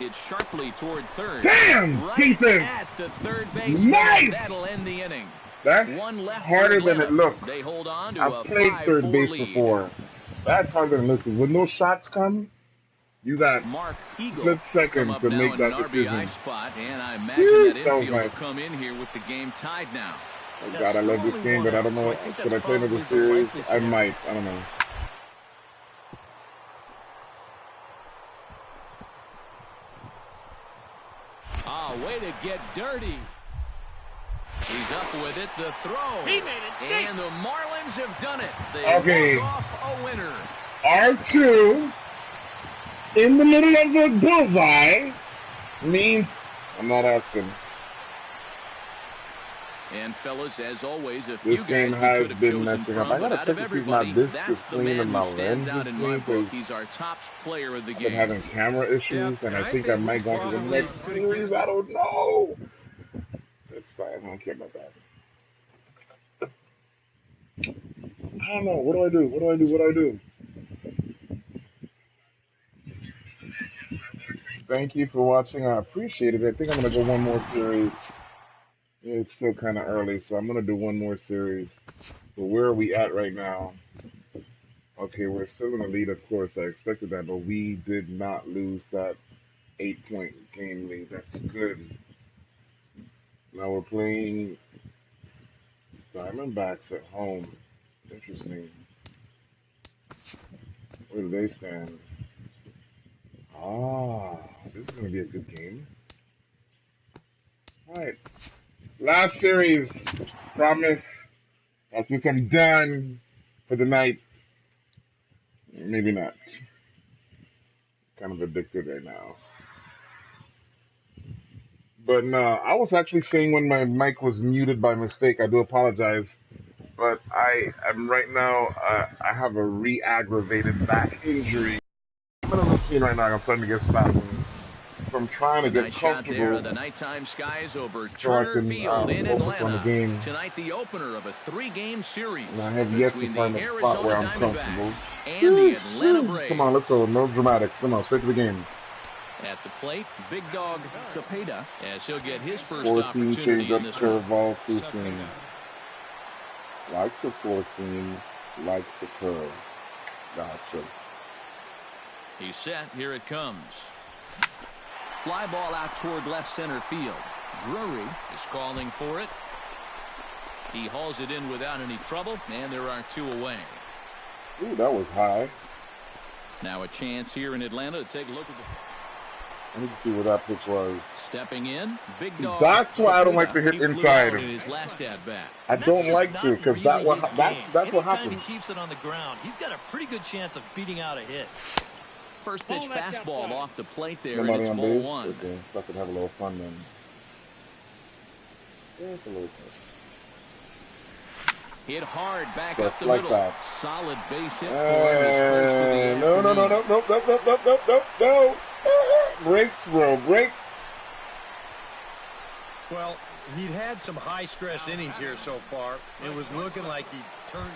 It's sharply toward third. Damn! Right defense! at the third base. Nice! That'll end the inning. That's one left harder than it looks. They hold on to I've played third base before. That's harder than listen. When those shots come, you got Mark split second to make that decision. Spot, and I imagine that infield will come in here with the game tied now. Oh God, I love this game, but I don't know. Should I play another series? I might. I don't know. Way to get dirty. He's up with it. The throw. He made it safe. And the Marlins have done it. They walk off a winner. R2 in the middle of the bullseye means I'm not asking. And fellas, as always, a few this guys game we has could have been chosen messing from, up. I gotta out check of to see if my everybody, disc is that's the clean man and who my stands lens out is in my clean. book. He's our top player of the I've game. been having camera issues, and I think I might go to the next series. I don't know. It's fine. I don't care about that. I don't know. What do I do? Thank you for watching. I appreciate it. I think I'm going to go one more series. It's still kind of early, so I'm going to do one more series. But where are we at right now? Okay, we're still in the lead, of course. I expected that, but we did not lose that 8-point game lead. That's good. Now we're playing Diamondbacks at home. Interesting. Where do they stand? This is going to be a good game. All right. Last series. Promise. After I'm done for the night. Maybe not. Kind of addicted right now. But no, I was actually saying when my mic was muted by mistake. I do apologize. But I am right now, I have a re-aggravated back injury. I'm in a routine right now. I'm starting to get spasms. So I'm trying to get comfortable. There are the nighttime skies over so Turner I can Field in focus on the Atlanta. game. Tonight, the opener of a 3-game series And I have yet to between find the a spot Arizona where I'm Diamondbacks comfortable. and the Atlanta Braves. Come on, let's go. No dramatics. Come on, straight to the game. At the plate, big dog Cepeda, as he'll get his first 4-seam opportunity change up in this one. curveball, 2-seam. Likes the 4-seam, likes the curve. Gotcha. He's set. Here it comes. Fly ball out toward left center field. Drury is calling for it. He hauls it in without any trouble, and there are 2 away. Ooh, that was high. Now a chance here in Atlanta to take a look at the... Let me see what that pitch was. Stepping in, big dog. That's why I don't like to hit inside. In his last at bat. I don't like to, because that's what Anytime happens. he keeps it on the ground, he's got a pretty good chance of beating out a hit. First pitch fastball off the plate there, Nobody and it's on ball base? 1. Okay, so I could have a little fun then. Yeah, it's a little fun. Hit hard back Just up the like middle. that. Solid base hit for his first of the No. Breaks, bro, breaks. Well, he'd had some high-stress innings here so far. It was looking like he turned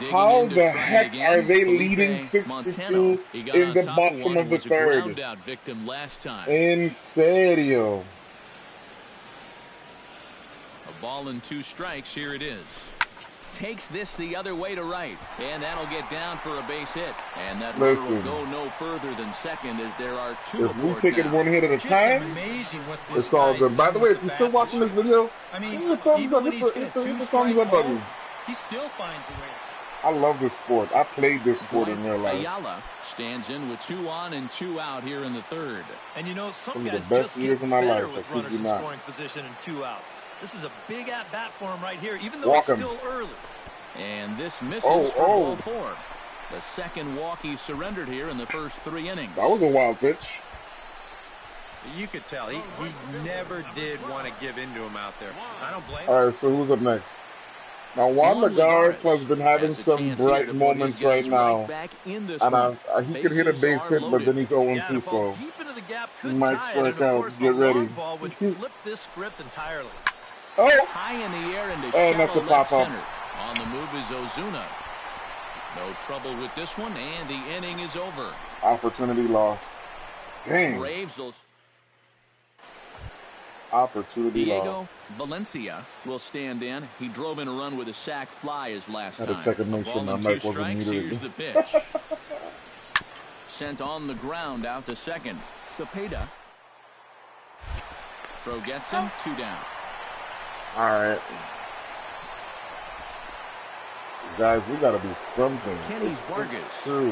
it. How the heck are they leading 6-2 in the bottom of the third? Victim last time. In serio. A ball and 2 strikes. Here it is. Takes this the other way to right, and that'll get down for a base hit. And that runner will go no further than second as there are 2 If we take it now. one hit at a time, it's all good. By the way, if you're still watching this video, hit the thumbs up. Hit the thumbs up button. He still finds a way. I love this sport. I played this sport in real life. Ayala stands in with 2 on and 2 out here in the third. And you know, some Some of guys the best just years get of my better life. with I kid runners you in not. scoring position and 2 outs. This is a big at-bat for him right here, even though Walk it's him. still early. And this misses for ball 4. The second walk he surrendered here in the first 3 innings. That was a wild pitch. You could tell he never did want to give in to him out there. I don't blame him. All right, so who's up next? Now, Juan Lagares has been having some bright moments right now. And he could hit a base hit, but then he's 0-2, so he might strike out. Get ready. Would flip this script entirely. Oh! High in the air into And that's shallow a left pop-up. center. On the move is Ozuna. No trouble with this one, and the inning is over. Opportunity lost. Dang. Braves will... Opportunity Diego lost. Valencia will stand in. He drove in a run with a sac fly his last Had to time. check and make Ball sure my and mic 2 wasn't strikes. muted. Here's the pitch. Sent on the ground out to second. Cepeda. Throw gets him. 2 down. All right. Guys, we got to do something. Kenny Vargas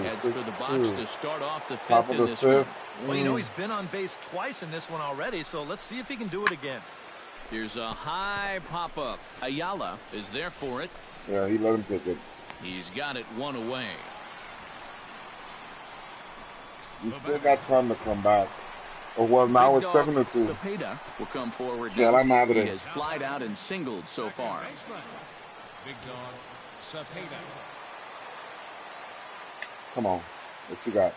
heads for the box to start off the 5th in this one. Well, you know, he's been on base twice in this one already, so let's see if he can do it again. Here's a high pop-up. Ayala is there for it. Yeah, he let him take it. He's got it 1 away. You still got time to come back. Oh, well, now it's 7-2. Cepeda will come forward. Yeah, I'm out of He there. has flied out and singled so far. Big dog, Cepeda. Come on. What you got?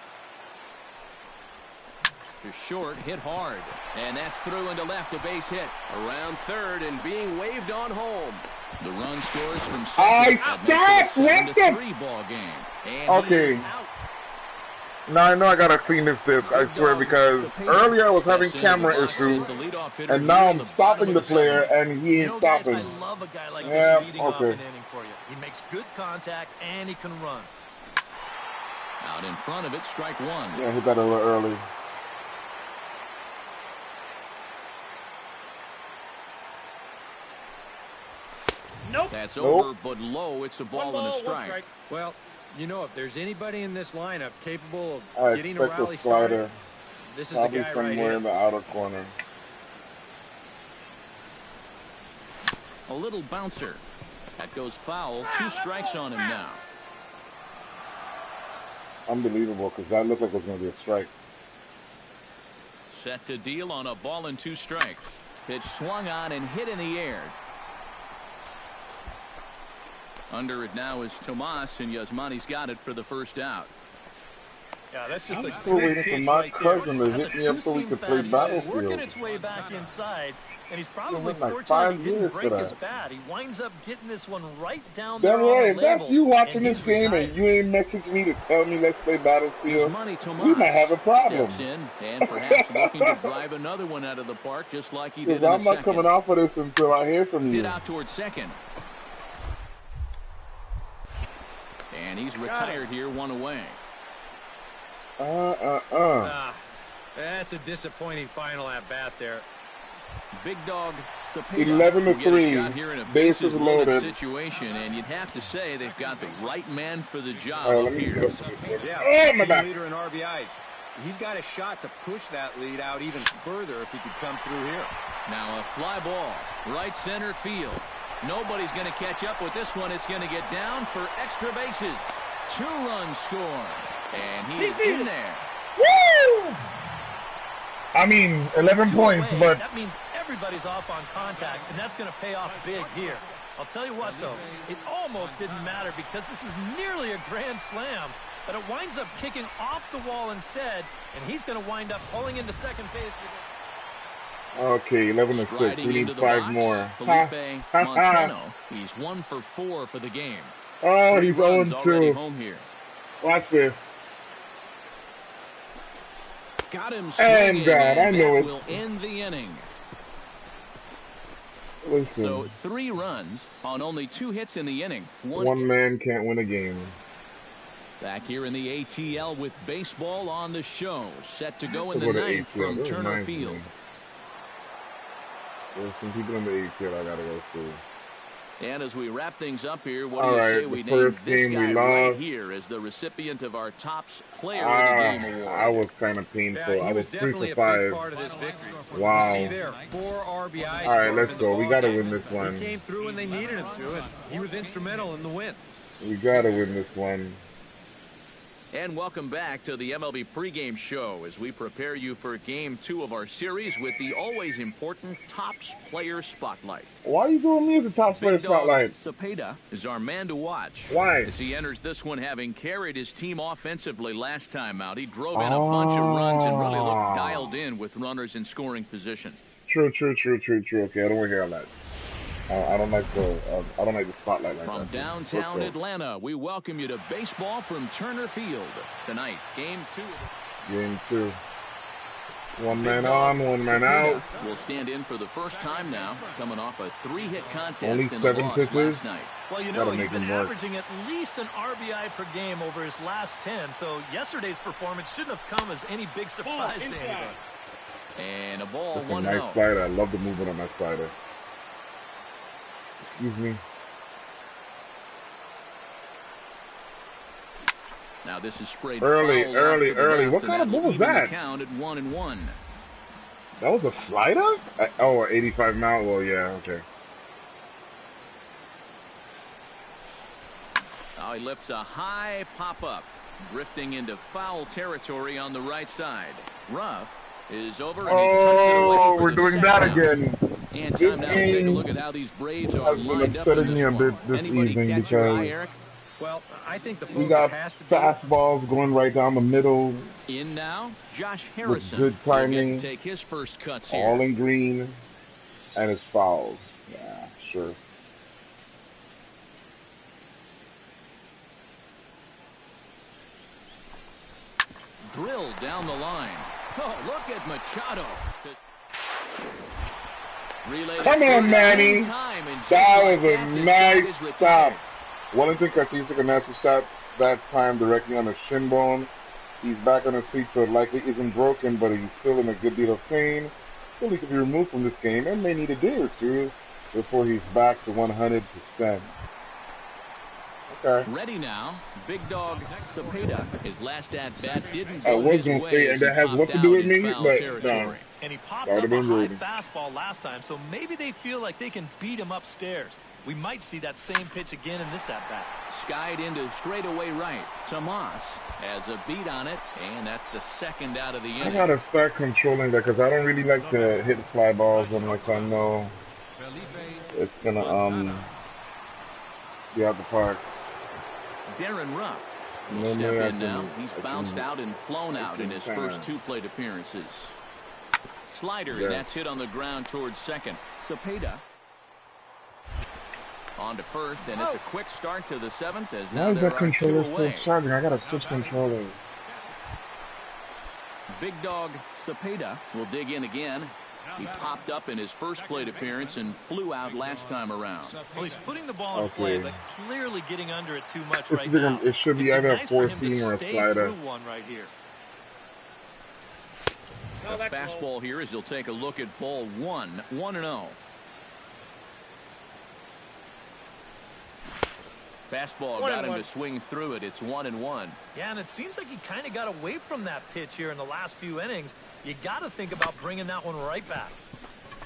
To short, hit hard. And that's through into left, a base hit. Around third and being waved on home. The run scores from second. What the? 3 ball game. And Okay. he is out. Now I know I gotta clean this disc, I swear, because earlier I was having camera issues, and now I'm stopping the player, and he ain't stopping. Guys, I love a guy like Yeah, this leading off an okay. inning for you. He makes good contact, and he can run. Out in front of it, strike 1. Yeah, hit that a little early. Nope. That's Nope. over, but low. It's a ball and a 1 strike. Well, you know, if there's anybody in this lineup capable I of getting a expect rally a slider, started, this is the probably guy right somewhere here. in the outer corner. A little bouncer. That goes foul. 2 strikes on him now. Unbelievable, because that looked like it was going to be a strike. Set to deal on a ball and 2 strikes. Pitch swung on and hit in the air. Under it now is Tomas, and Yasmani's got it for the first out. Yeah, that's just I'm a still good waiting for pitch my right there. cousin to That's hit a me up so we two-seam could play fastball Battlefield. working its way back inside, and he's probably been like fortunate 5 he didn't years break for his that. bat. He winds up getting this one right down there Damn on right, the if that's label, you watching and this he's game retired. and you ain't messaged me to tell me let's play Battlefield, Yasmani Tomas we might have a problem. steps in and perhaps looking to drive another one out of the park just like he did in Because the I'm not second. coming off of this until I hear from Hit you. out towards second. And he's retired here, 1 away. That's a disappointing final at bat there. Big dog Cepeda 11 to will get a 3. shot here in a Bases loaded. situation, and you'd have to say they've got the right man for the job All right, up let me here. get up to this. Yeah, Oh, my team back. leader in RBIs. He's got a shot to push that lead out even further if he could come through here. Now a fly ball, right center field. Nobody's going to catch up with this one. It's going to get down for extra bases. 2 runs score, and he is in there. Woo! I mean, 11 Two points, away, but that means everybody's off on contact, and that's going to pay off big here. I'll tell you what, though, it almost didn't matter because this is nearly a grand slam, but it winds up kicking off the wall instead, and he's going to wind up pulling into second base. okay, 11 to 6. Striding We need into the 5 box, more. Felipe Montano. He's 1 for 4 for the game. Oh, 3 he's runs already 0-2. home here. Watch this. Got him And swinging, gone. I and knew that it. will end the inning. Listen, So 3 runs on only 2 hits in the inning. one man can't win a game. Back here in the ATL with baseball on the show. Set to go in Let's the go to 9th ATL. from This is Turner nice, Field. man. There's some people in the ATL I gotta go through. And as we wrap things up here, what do you say we name first this game guy we right lost. here as the recipient of our Tops Player of the Game award? I was kind of painful. Yeah, I he was was 3 definitely for a 5. big part of this victory. Wow. You see there, 4 RBIs. All right, let's go. We got to win this one. He came through when they needed him to, and he was instrumental in the win. We got to win this one. And welcome back to the MLB pregame show as we prepare you for Game 2 of our series with the always important Tops Player Spotlight. Why are you doing me as a Tops Player Spotlight? Cepeda is our man to watch. Why? As he enters this one having carried his team offensively last time out. He drove in a bunch of runs and really looked dialed in with runners in scoring position. True. Okay, I don't want to hear all that. I don't like the spotlight like from that. From downtown Atlanta, we welcome you to baseball from Turner Field. Tonight, Game 2. Game 2. One man on, one man out. Will stand in for the first time now, coming off a 3-hit contest Only in the 7 loss pitches. last night. Well, you know, he's been averaging at least an RBI per game over his last 10, so yesterday's performance shouldn't have come as any big surprise to anybody. And a ball, That's 1-0. a nice slider. I love the movement on that slider. Excuse me. Now this is sprayed early. What kind of ball was that? Count at 1-1. That was a slider? Oh, 85 mile. Well, yeah, okay. Oh, he lifts a high pop-up, drifting into foul territory on the right side. Ruff is over and he tucks it away for we're doing that again. And time now to take a look at how these Braves are lined up in this one. A bit this evening because well, I think the we got fastballs going right down the middle. In now, Josh Harrison. With good timing. To take his first cuts here. All in green, and it's fouls. Yeah, sure. Drilled down the line. Oh, look at Machado. Come on, Manny. That was a nice stop. Wellington Castillo took a nasty shot that time directly on the shin bone. He's back on his feet, so it likely isn't broken, but he's still in a good deal of pain. He'll need to be removed from this game and may need a day or two before he's back to 100%. Okay. Ready now. Big dog Cepeda. His last at bat didn't I go was his going to way say, as and that he has what popped to do out with in me, foul but territory. no. And he popped up a high fastball last time, so maybe they feel like they can beat him upstairs. We might see that same pitch again in this at-bat. Skied into straightaway right. Tomas has a beat on it, and that's the second out of the inning. I gotta start controlling that because I don't really like to hit fly balls unless I know it's gonna be out the park. Darren Ruff will step in now. He's bounced out and flown out in his first 2 plate appearances. Slider, and that's hit on the ground towards second. Cepeda on to first, and it's a quick start to the 7th as now that controller still charging? I gotta switch controllers. Big dog Cepeda will dig in again. He popped up in his first plate appearance and flew out last time around. Well, he's putting the ball in play, but clearly getting under it too much right now. It should be either a 4-seam or a slider. One right here. The fastball here as he'll take a look at ball 1, 1-0. Fastball got him to swing through it. It's 1-1. Yeah, and it seems like he kind of got away from that pitch here in the last few innings. You got to think about bringing that one right back.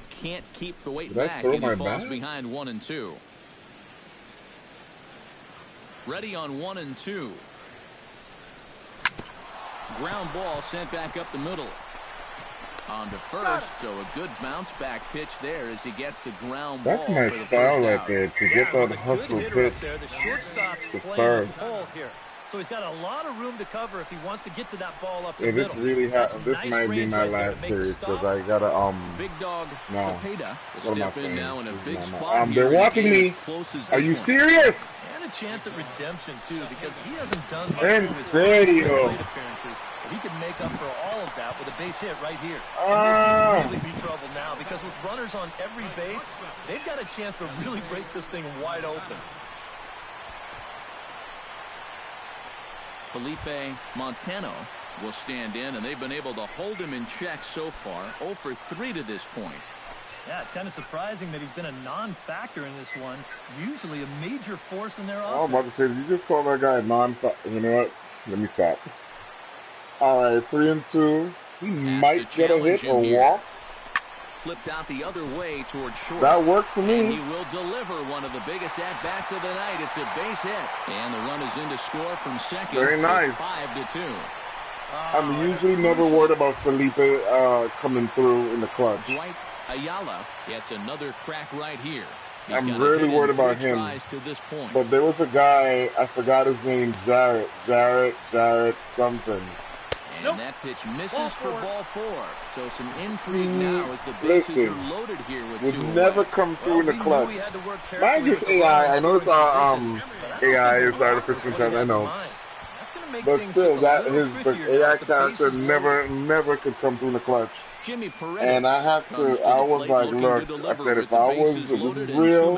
Can't keep the weight back, and he falls behind 1-2. Ready on 1-2. Ground ball sent back up the middle. On to first, so a good bounce back pitch there as he gets the ground ball. That's my style right there, to get that hustle pitch to third. Here. So he's got a lot of room to cover if he wants to get to that ball up the middle. This really this might be my last series because I gotta Big dog Cepeda will step in now in a big spot. They're walking me. Are you serious? And a chance at redemption too, because he hasn't done much in in his serio appearances. He could make up for all of that with a base hit right here. And this could really be trouble now because with runners on every base, they've got a chance to really break this thing wide open. Felipe Montano will stand in, and they've been able to hold him in check so far. 0 for 3 to this point. Yeah, it's kind of surprising that he's been a non-factor in this one. Usually a major force in their offense. I was about to say, did you just call that guy a non-factor? You know what? Let me stop. All right, 3-2. He might get a hit or walk. Flipped out the other way towards short. That works for me. And he will deliver one of the biggest at-bats of the night. It's a base hit. And the run is in to score from second. Very nice. It's 5-2. I'm usually never worried about Felipe coming through in the clutch. Dwight Ayala gets another crack right here. I'm really worried about him. To this point. But there was a guy, I forgot his name, Jarrett something. And that pitch misses for ball 4. So some intrigue now as the bases are loaded here with would 2 never come through in the clutch. Mind you, it's AI. I know it's AI is artificial intelligence. I know. But still, that his AI character never could come through in the clutch. Jimmy Perez and I was like, look, I said, if I was real,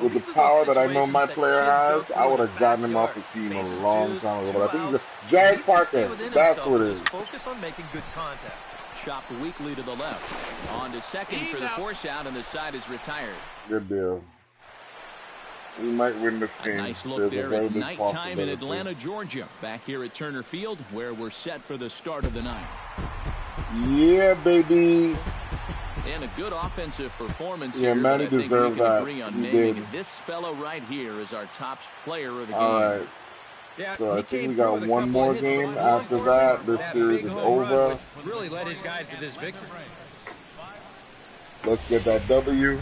with the power that I know my player has, I would have gotten him off the team a long time ago. But I think he's Jared Parker. That's what it is. Focus on making good contact. Chopped weakly to the left. On to second for the force out, and the side is retired. Good deal. We might win this game. A nice look there at nighttime in Atlanta, Georgia. Back here at Turner Field, where we're set for the start of the night. Yeah, baby. And a good offensive performance here. Manny deserved that. I think we can agree on naming this fellow right here as our top player of the game. All right. Yeah, so I think we got one more game. After that, this series is over. Really led his guys to this victory. Let's get that W.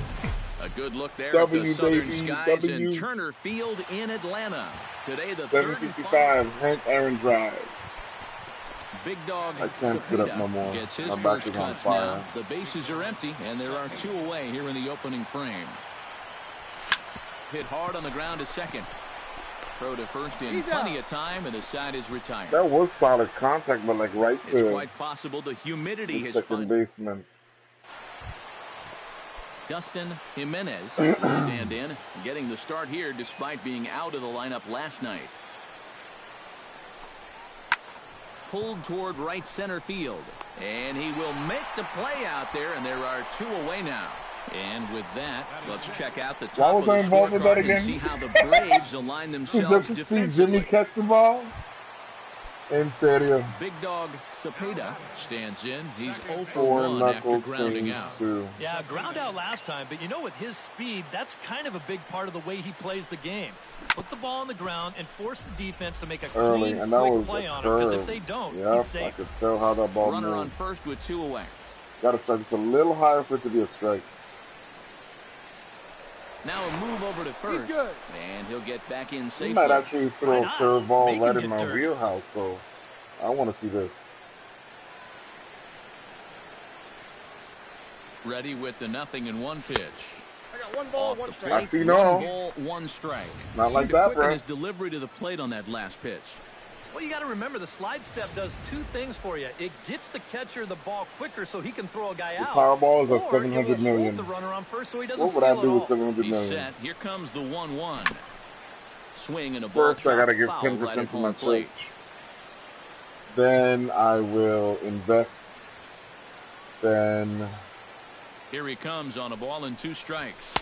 A good look there at the southern skies in Turner Field in Atlanta. Today, the 7:55, Hank Aaron drive. Big Dog I can't sit up no more. Gets his first cuts now. The bases are empty, and there are 2 away here in the opening frame. Hit hard on the ground to second. Throw to first in plenty of time, and the side is retired. That was solid contact, but like right to. It's quite possible the humidity has second baseman. Dustin Jimenez will stand in, getting the start here despite being out of the lineup last night. Pulled toward right center field, and he will make the play out there, and there are 2 away now. And with that, let's check out the top of the scorecard and see how the Braves align themselves defensively. defensively. See Jimmy catch the ball? En serio. Big Dog Cepeda stands in. He's 0 for 1 after grounding out. Yeah, ground out last time, but you know, with his speed, that's kind of a big part of the way he plays the game. Put the ball on the ground and force the defense to make a clean, quick play on him, because if they don't, he's safe. I could tell how that ball Runner moved. on first with 2 away. Got to start just a little higher for it to be a strike. Now a move over to first, and he'll get back in safely. He might actually throw a curveball right in my wheelhouse, so I want to see this. Ready with the 0-1 pitch. I got 1 ball, 1 strike. I see no. 1 ball, 1 strike. Not like that, bro. His delivery to the plate on that last pitch. Well, you got to remember, the slide step does 2 things for you. It gets the catcher the ball quicker so he can throw a guy out. The Powerball is at $700 million. The runner on first so he doesn't what would I do with $700 million? Set. Here comes the 1-1. Swing and a ball. First, I got to give 10% to my church. Then I will invest. Then here he comes on a ball and 2 strikes.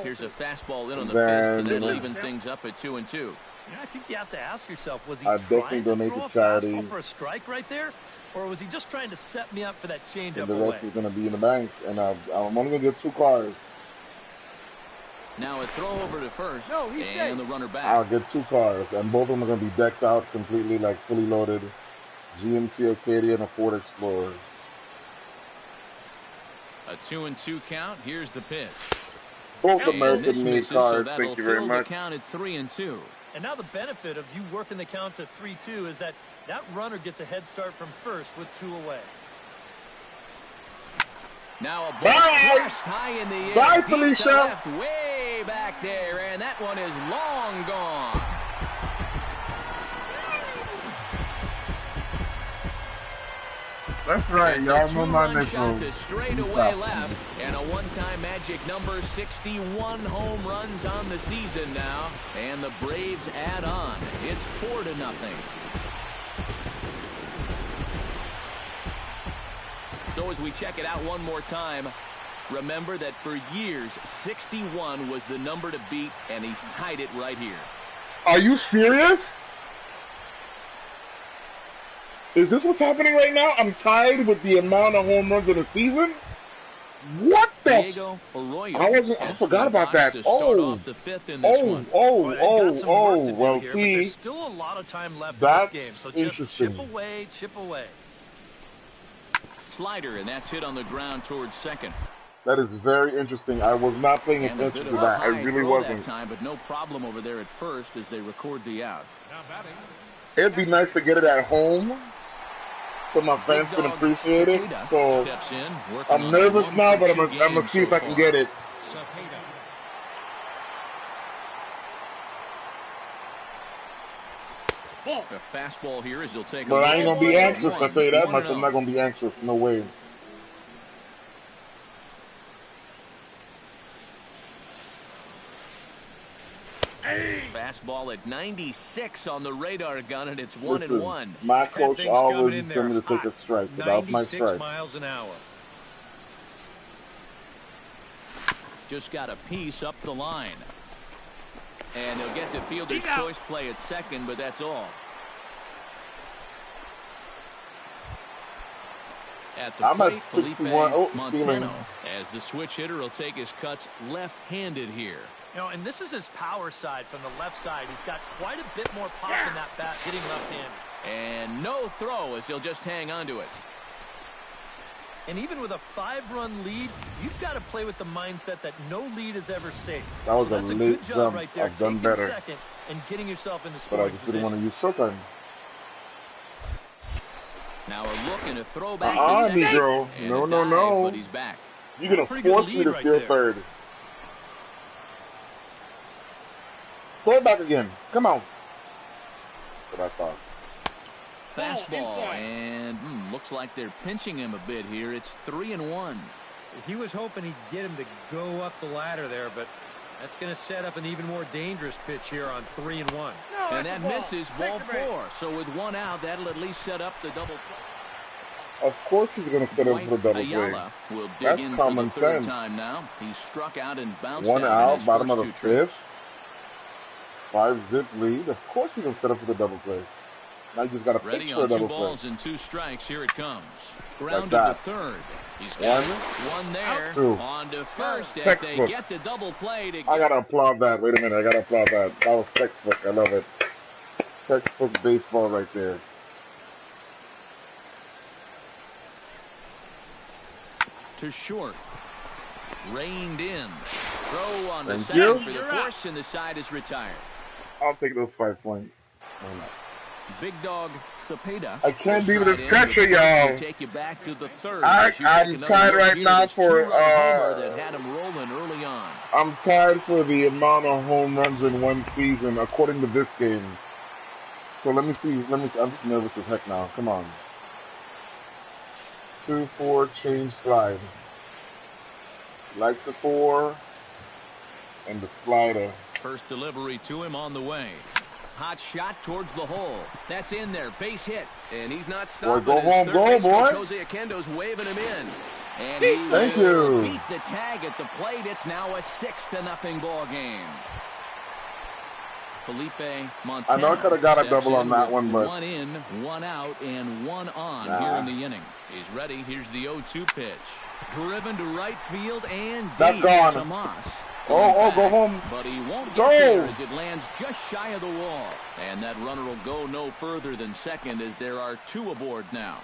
Here's a fastball in on the then, fist, and that'll even things up at 2-2. Yeah, I think you have to ask yourself, was he I trying to donate throw a to charity. fastball for a strike right there? Or was he just trying to set me up for that changeup and the away? rest is going to be in the bank. And I'm only going to get 2 cars. Now a throw over to first, and the runner back. I'll get 2 cars, and both of them are going to be decked out completely, like fully loaded. GMC Acadia and a Ford Explorer. A 2-2 count. Here's the pitch. Both American-made cars. So thank you very much. The count at 3-2. And now the benefit of you working the count to 3-2 is that runner gets a head start from first with 2 away. Now a ball crashed high in the air. Bye, deep Felicia. to left, way back there, and that one is long gone. That's right, y'all know my nickname. To straight away left, and a one-time magic number, 61 home runs on the season now, and the Braves add on. It's 4-0. So as we check it out one more time, Remember that for years, 61 was the number to beat, and he's tied it right here. Are you serious? Is this what's happening right now? I'm tied with the amount of home runs in a season? What the? Diego Arroyo I forgot about that. Off the fifth in this one. Well, here, see, there's still a lot of time left in that's this game, so just interesting. chip away. Slider, and that's hit on the ground towards second. That is very interesting. I was not paying attention to that. I really wasn't. That time, but no problem over there at first as they record the out. Now batting. It'd be nice to get it at home, so my fans can appreciate it. So I'm nervous now, but I'm gonna see if I can get it. A fastball here as he'll take. But I ain't gonna be anxious. I tell you that much. I'm not gonna be anxious. No way. Fastball at 96 on the radar gun, and it's 1-1. My coach always told me to take a strike, so that was my strike. 96 miles an hour. Just got a piece up the line. And they'll get the fielder's choice play at second, but that's all. At the plate, Felipe Montano, as the switch hitter will take his cuts left-handed here. You know, and this is his power side from the left side. He's got quite a bit more pop in that bat hitting left-handed. And no throw as he'll just hang on to it. And even with a 5-run lead, you've got to play with the mindset that no lead is ever safe. That was so that's a a late good job jump. right there, I've done taking better. Second and getting yourself into But I scoring just didn't want to use showtime. Now we're looking to throw back to second. Negro. No. But he's back. You're going to force me to steal third. Throw it back again. Come on. That's what I thought. Fastball, and looks like they're pinching him a bit here. It's 3-1. He was hoping he'd get him to go up the ladder there, but that's going to set up an even more dangerous pitch here on 3-1. And that misses ball 4. So with one out, that'll at least set up the double play. Of course he's going to set up for the double play. Will dig That's in common for the third sense. time now. He's struck out and bounced One out in out, his bottom first of the 2 trips. 5th. 5-zip lead. Of course he's going to set up for the double play. Now you just got to pitch for a double play. 2 balls and 2 strikes. Here it comes. Ground Like to that. the third. He's got one there. Two. On to first as Textbook. they get the double play. To I got to applaud that. Wait a minute. I got to applaud that. That was textbook. I love it. Textbook baseball right there. to short. Reined in. Throw on the Thank second you. for the force, and the side is retired. I'll take those 5 points. Why not? Big dog Cepeda. I can't deal with this pressure, y'all. Take you back to the third. I'm tied right now for that had him rolling early on. I'm tied for the amount of home runs in one season according to this game. So let me see. I'm just nervous as heck now. Come on. 2-4 change slide. Likes the 4 and the slider. First delivery to him on the way. Hot shot towards the hole. That's in there. Base hit. And he's not stopping. Boy, go home, go, boy. Jose Akendo's waving him in. And he Thank will you. beat the tag at the plate. It's now a 6-0 ball game. Felipe Montano. I know I could have got a double on that one, but 1 in, 1 out, and 1 on here in the inning. He's ready. Here's the 0-2 pitch. Driven to right field and deep. That's gone. Tomas. Oh, go home. But he won't Go. get there as it lands just shy of the wall. And that runner will go no further than second as there are 2 aboard now.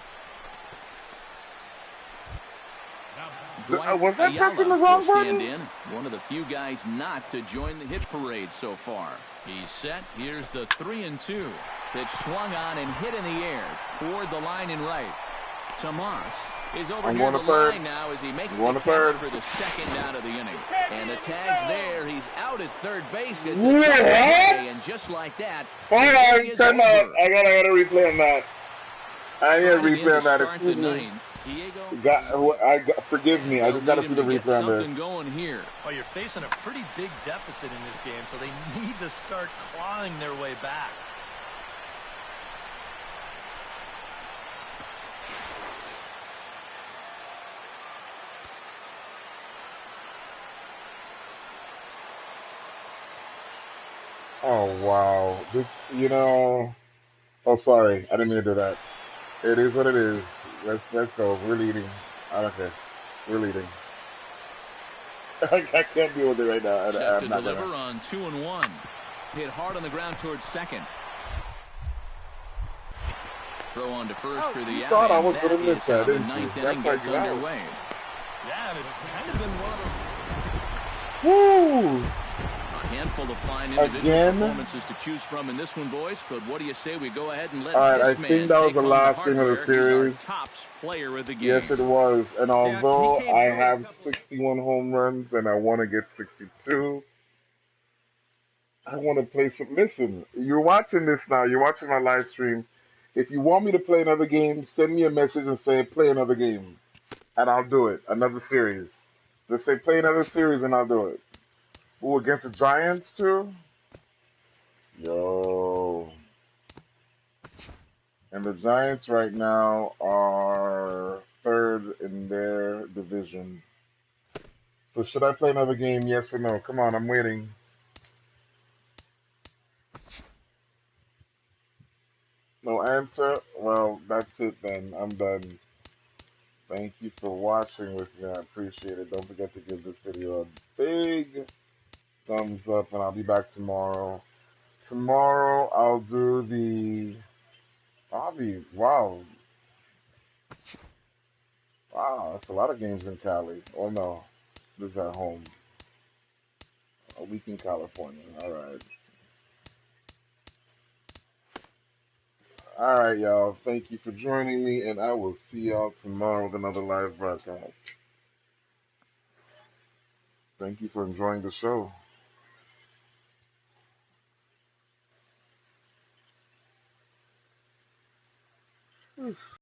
Was that pressing the wrong button? In, one of the few guys not to join the hit parade so far. He's set. Here's the 3-2. Pitch swung on and hit in the air toward the line and right. Tomas is over I'm near going the to third. line now as he makes I'm going the to catch third. for the second out of the inning. And the tag's there. He's out at third base. It's a What? double play, and just like that, Hold the on, inning is time out. over. I gotta replay on that. I need a Starting in replay on to that. start the Excuse me. ninth, Diego. Forgive me. I just gotta see the Get replay on something this. going here. Well, you're facing a pretty big deficit in this game, so they need to start clawing their way back. Wow. This, you know. Oh, sorry. I didn't mean to do that. It is what it is. Let's go. We're leading. I don't care. We're leading. I can't deal with it right now. Set to I'm not deliver gonna. on 2-1. Hit hard on the ground towards second. Throw on to first for the You out, thought I and was that gonna miss is that, how the didn't you? ninth That's inning why gets you out. Yeah, underway. and it's kind of been one of Woo! A handful of fine individual Again. performances to choose from in this one, boys. But what do you say we go ahead and let All right. I this think man that was take the home the last game of the hardware? He's our series. tops player of the game. Yes, it was. And Yeah, he although came I through a have couple. 61 home runs and I want to get 62, I want to play some. Listen, you're watching this now. You're watching my live stream. If you want me to play another game, send me a message and say play another game, and I'll do it. Another series. Just say play another series and I'll do it. Ooh, against the Giants too. Yo. And the Giants right now are third in their division. So should I play another game? Yes or no? Come on, I'm waiting. No answer? Well, that's it then. I'm done. Thank you for watching with me. I appreciate it. Don't forget to give this video a big thumbs up, and I'll be back tomorrow. Tomorrow I'll do the. Wow. Wow, that's a lot of games in Cali. Oh no, this is at home. A week in California. All right. All right, y'all. Thank you for joining me, and I will see y'all tomorrow with another live broadcast. Thank you for enjoying the show.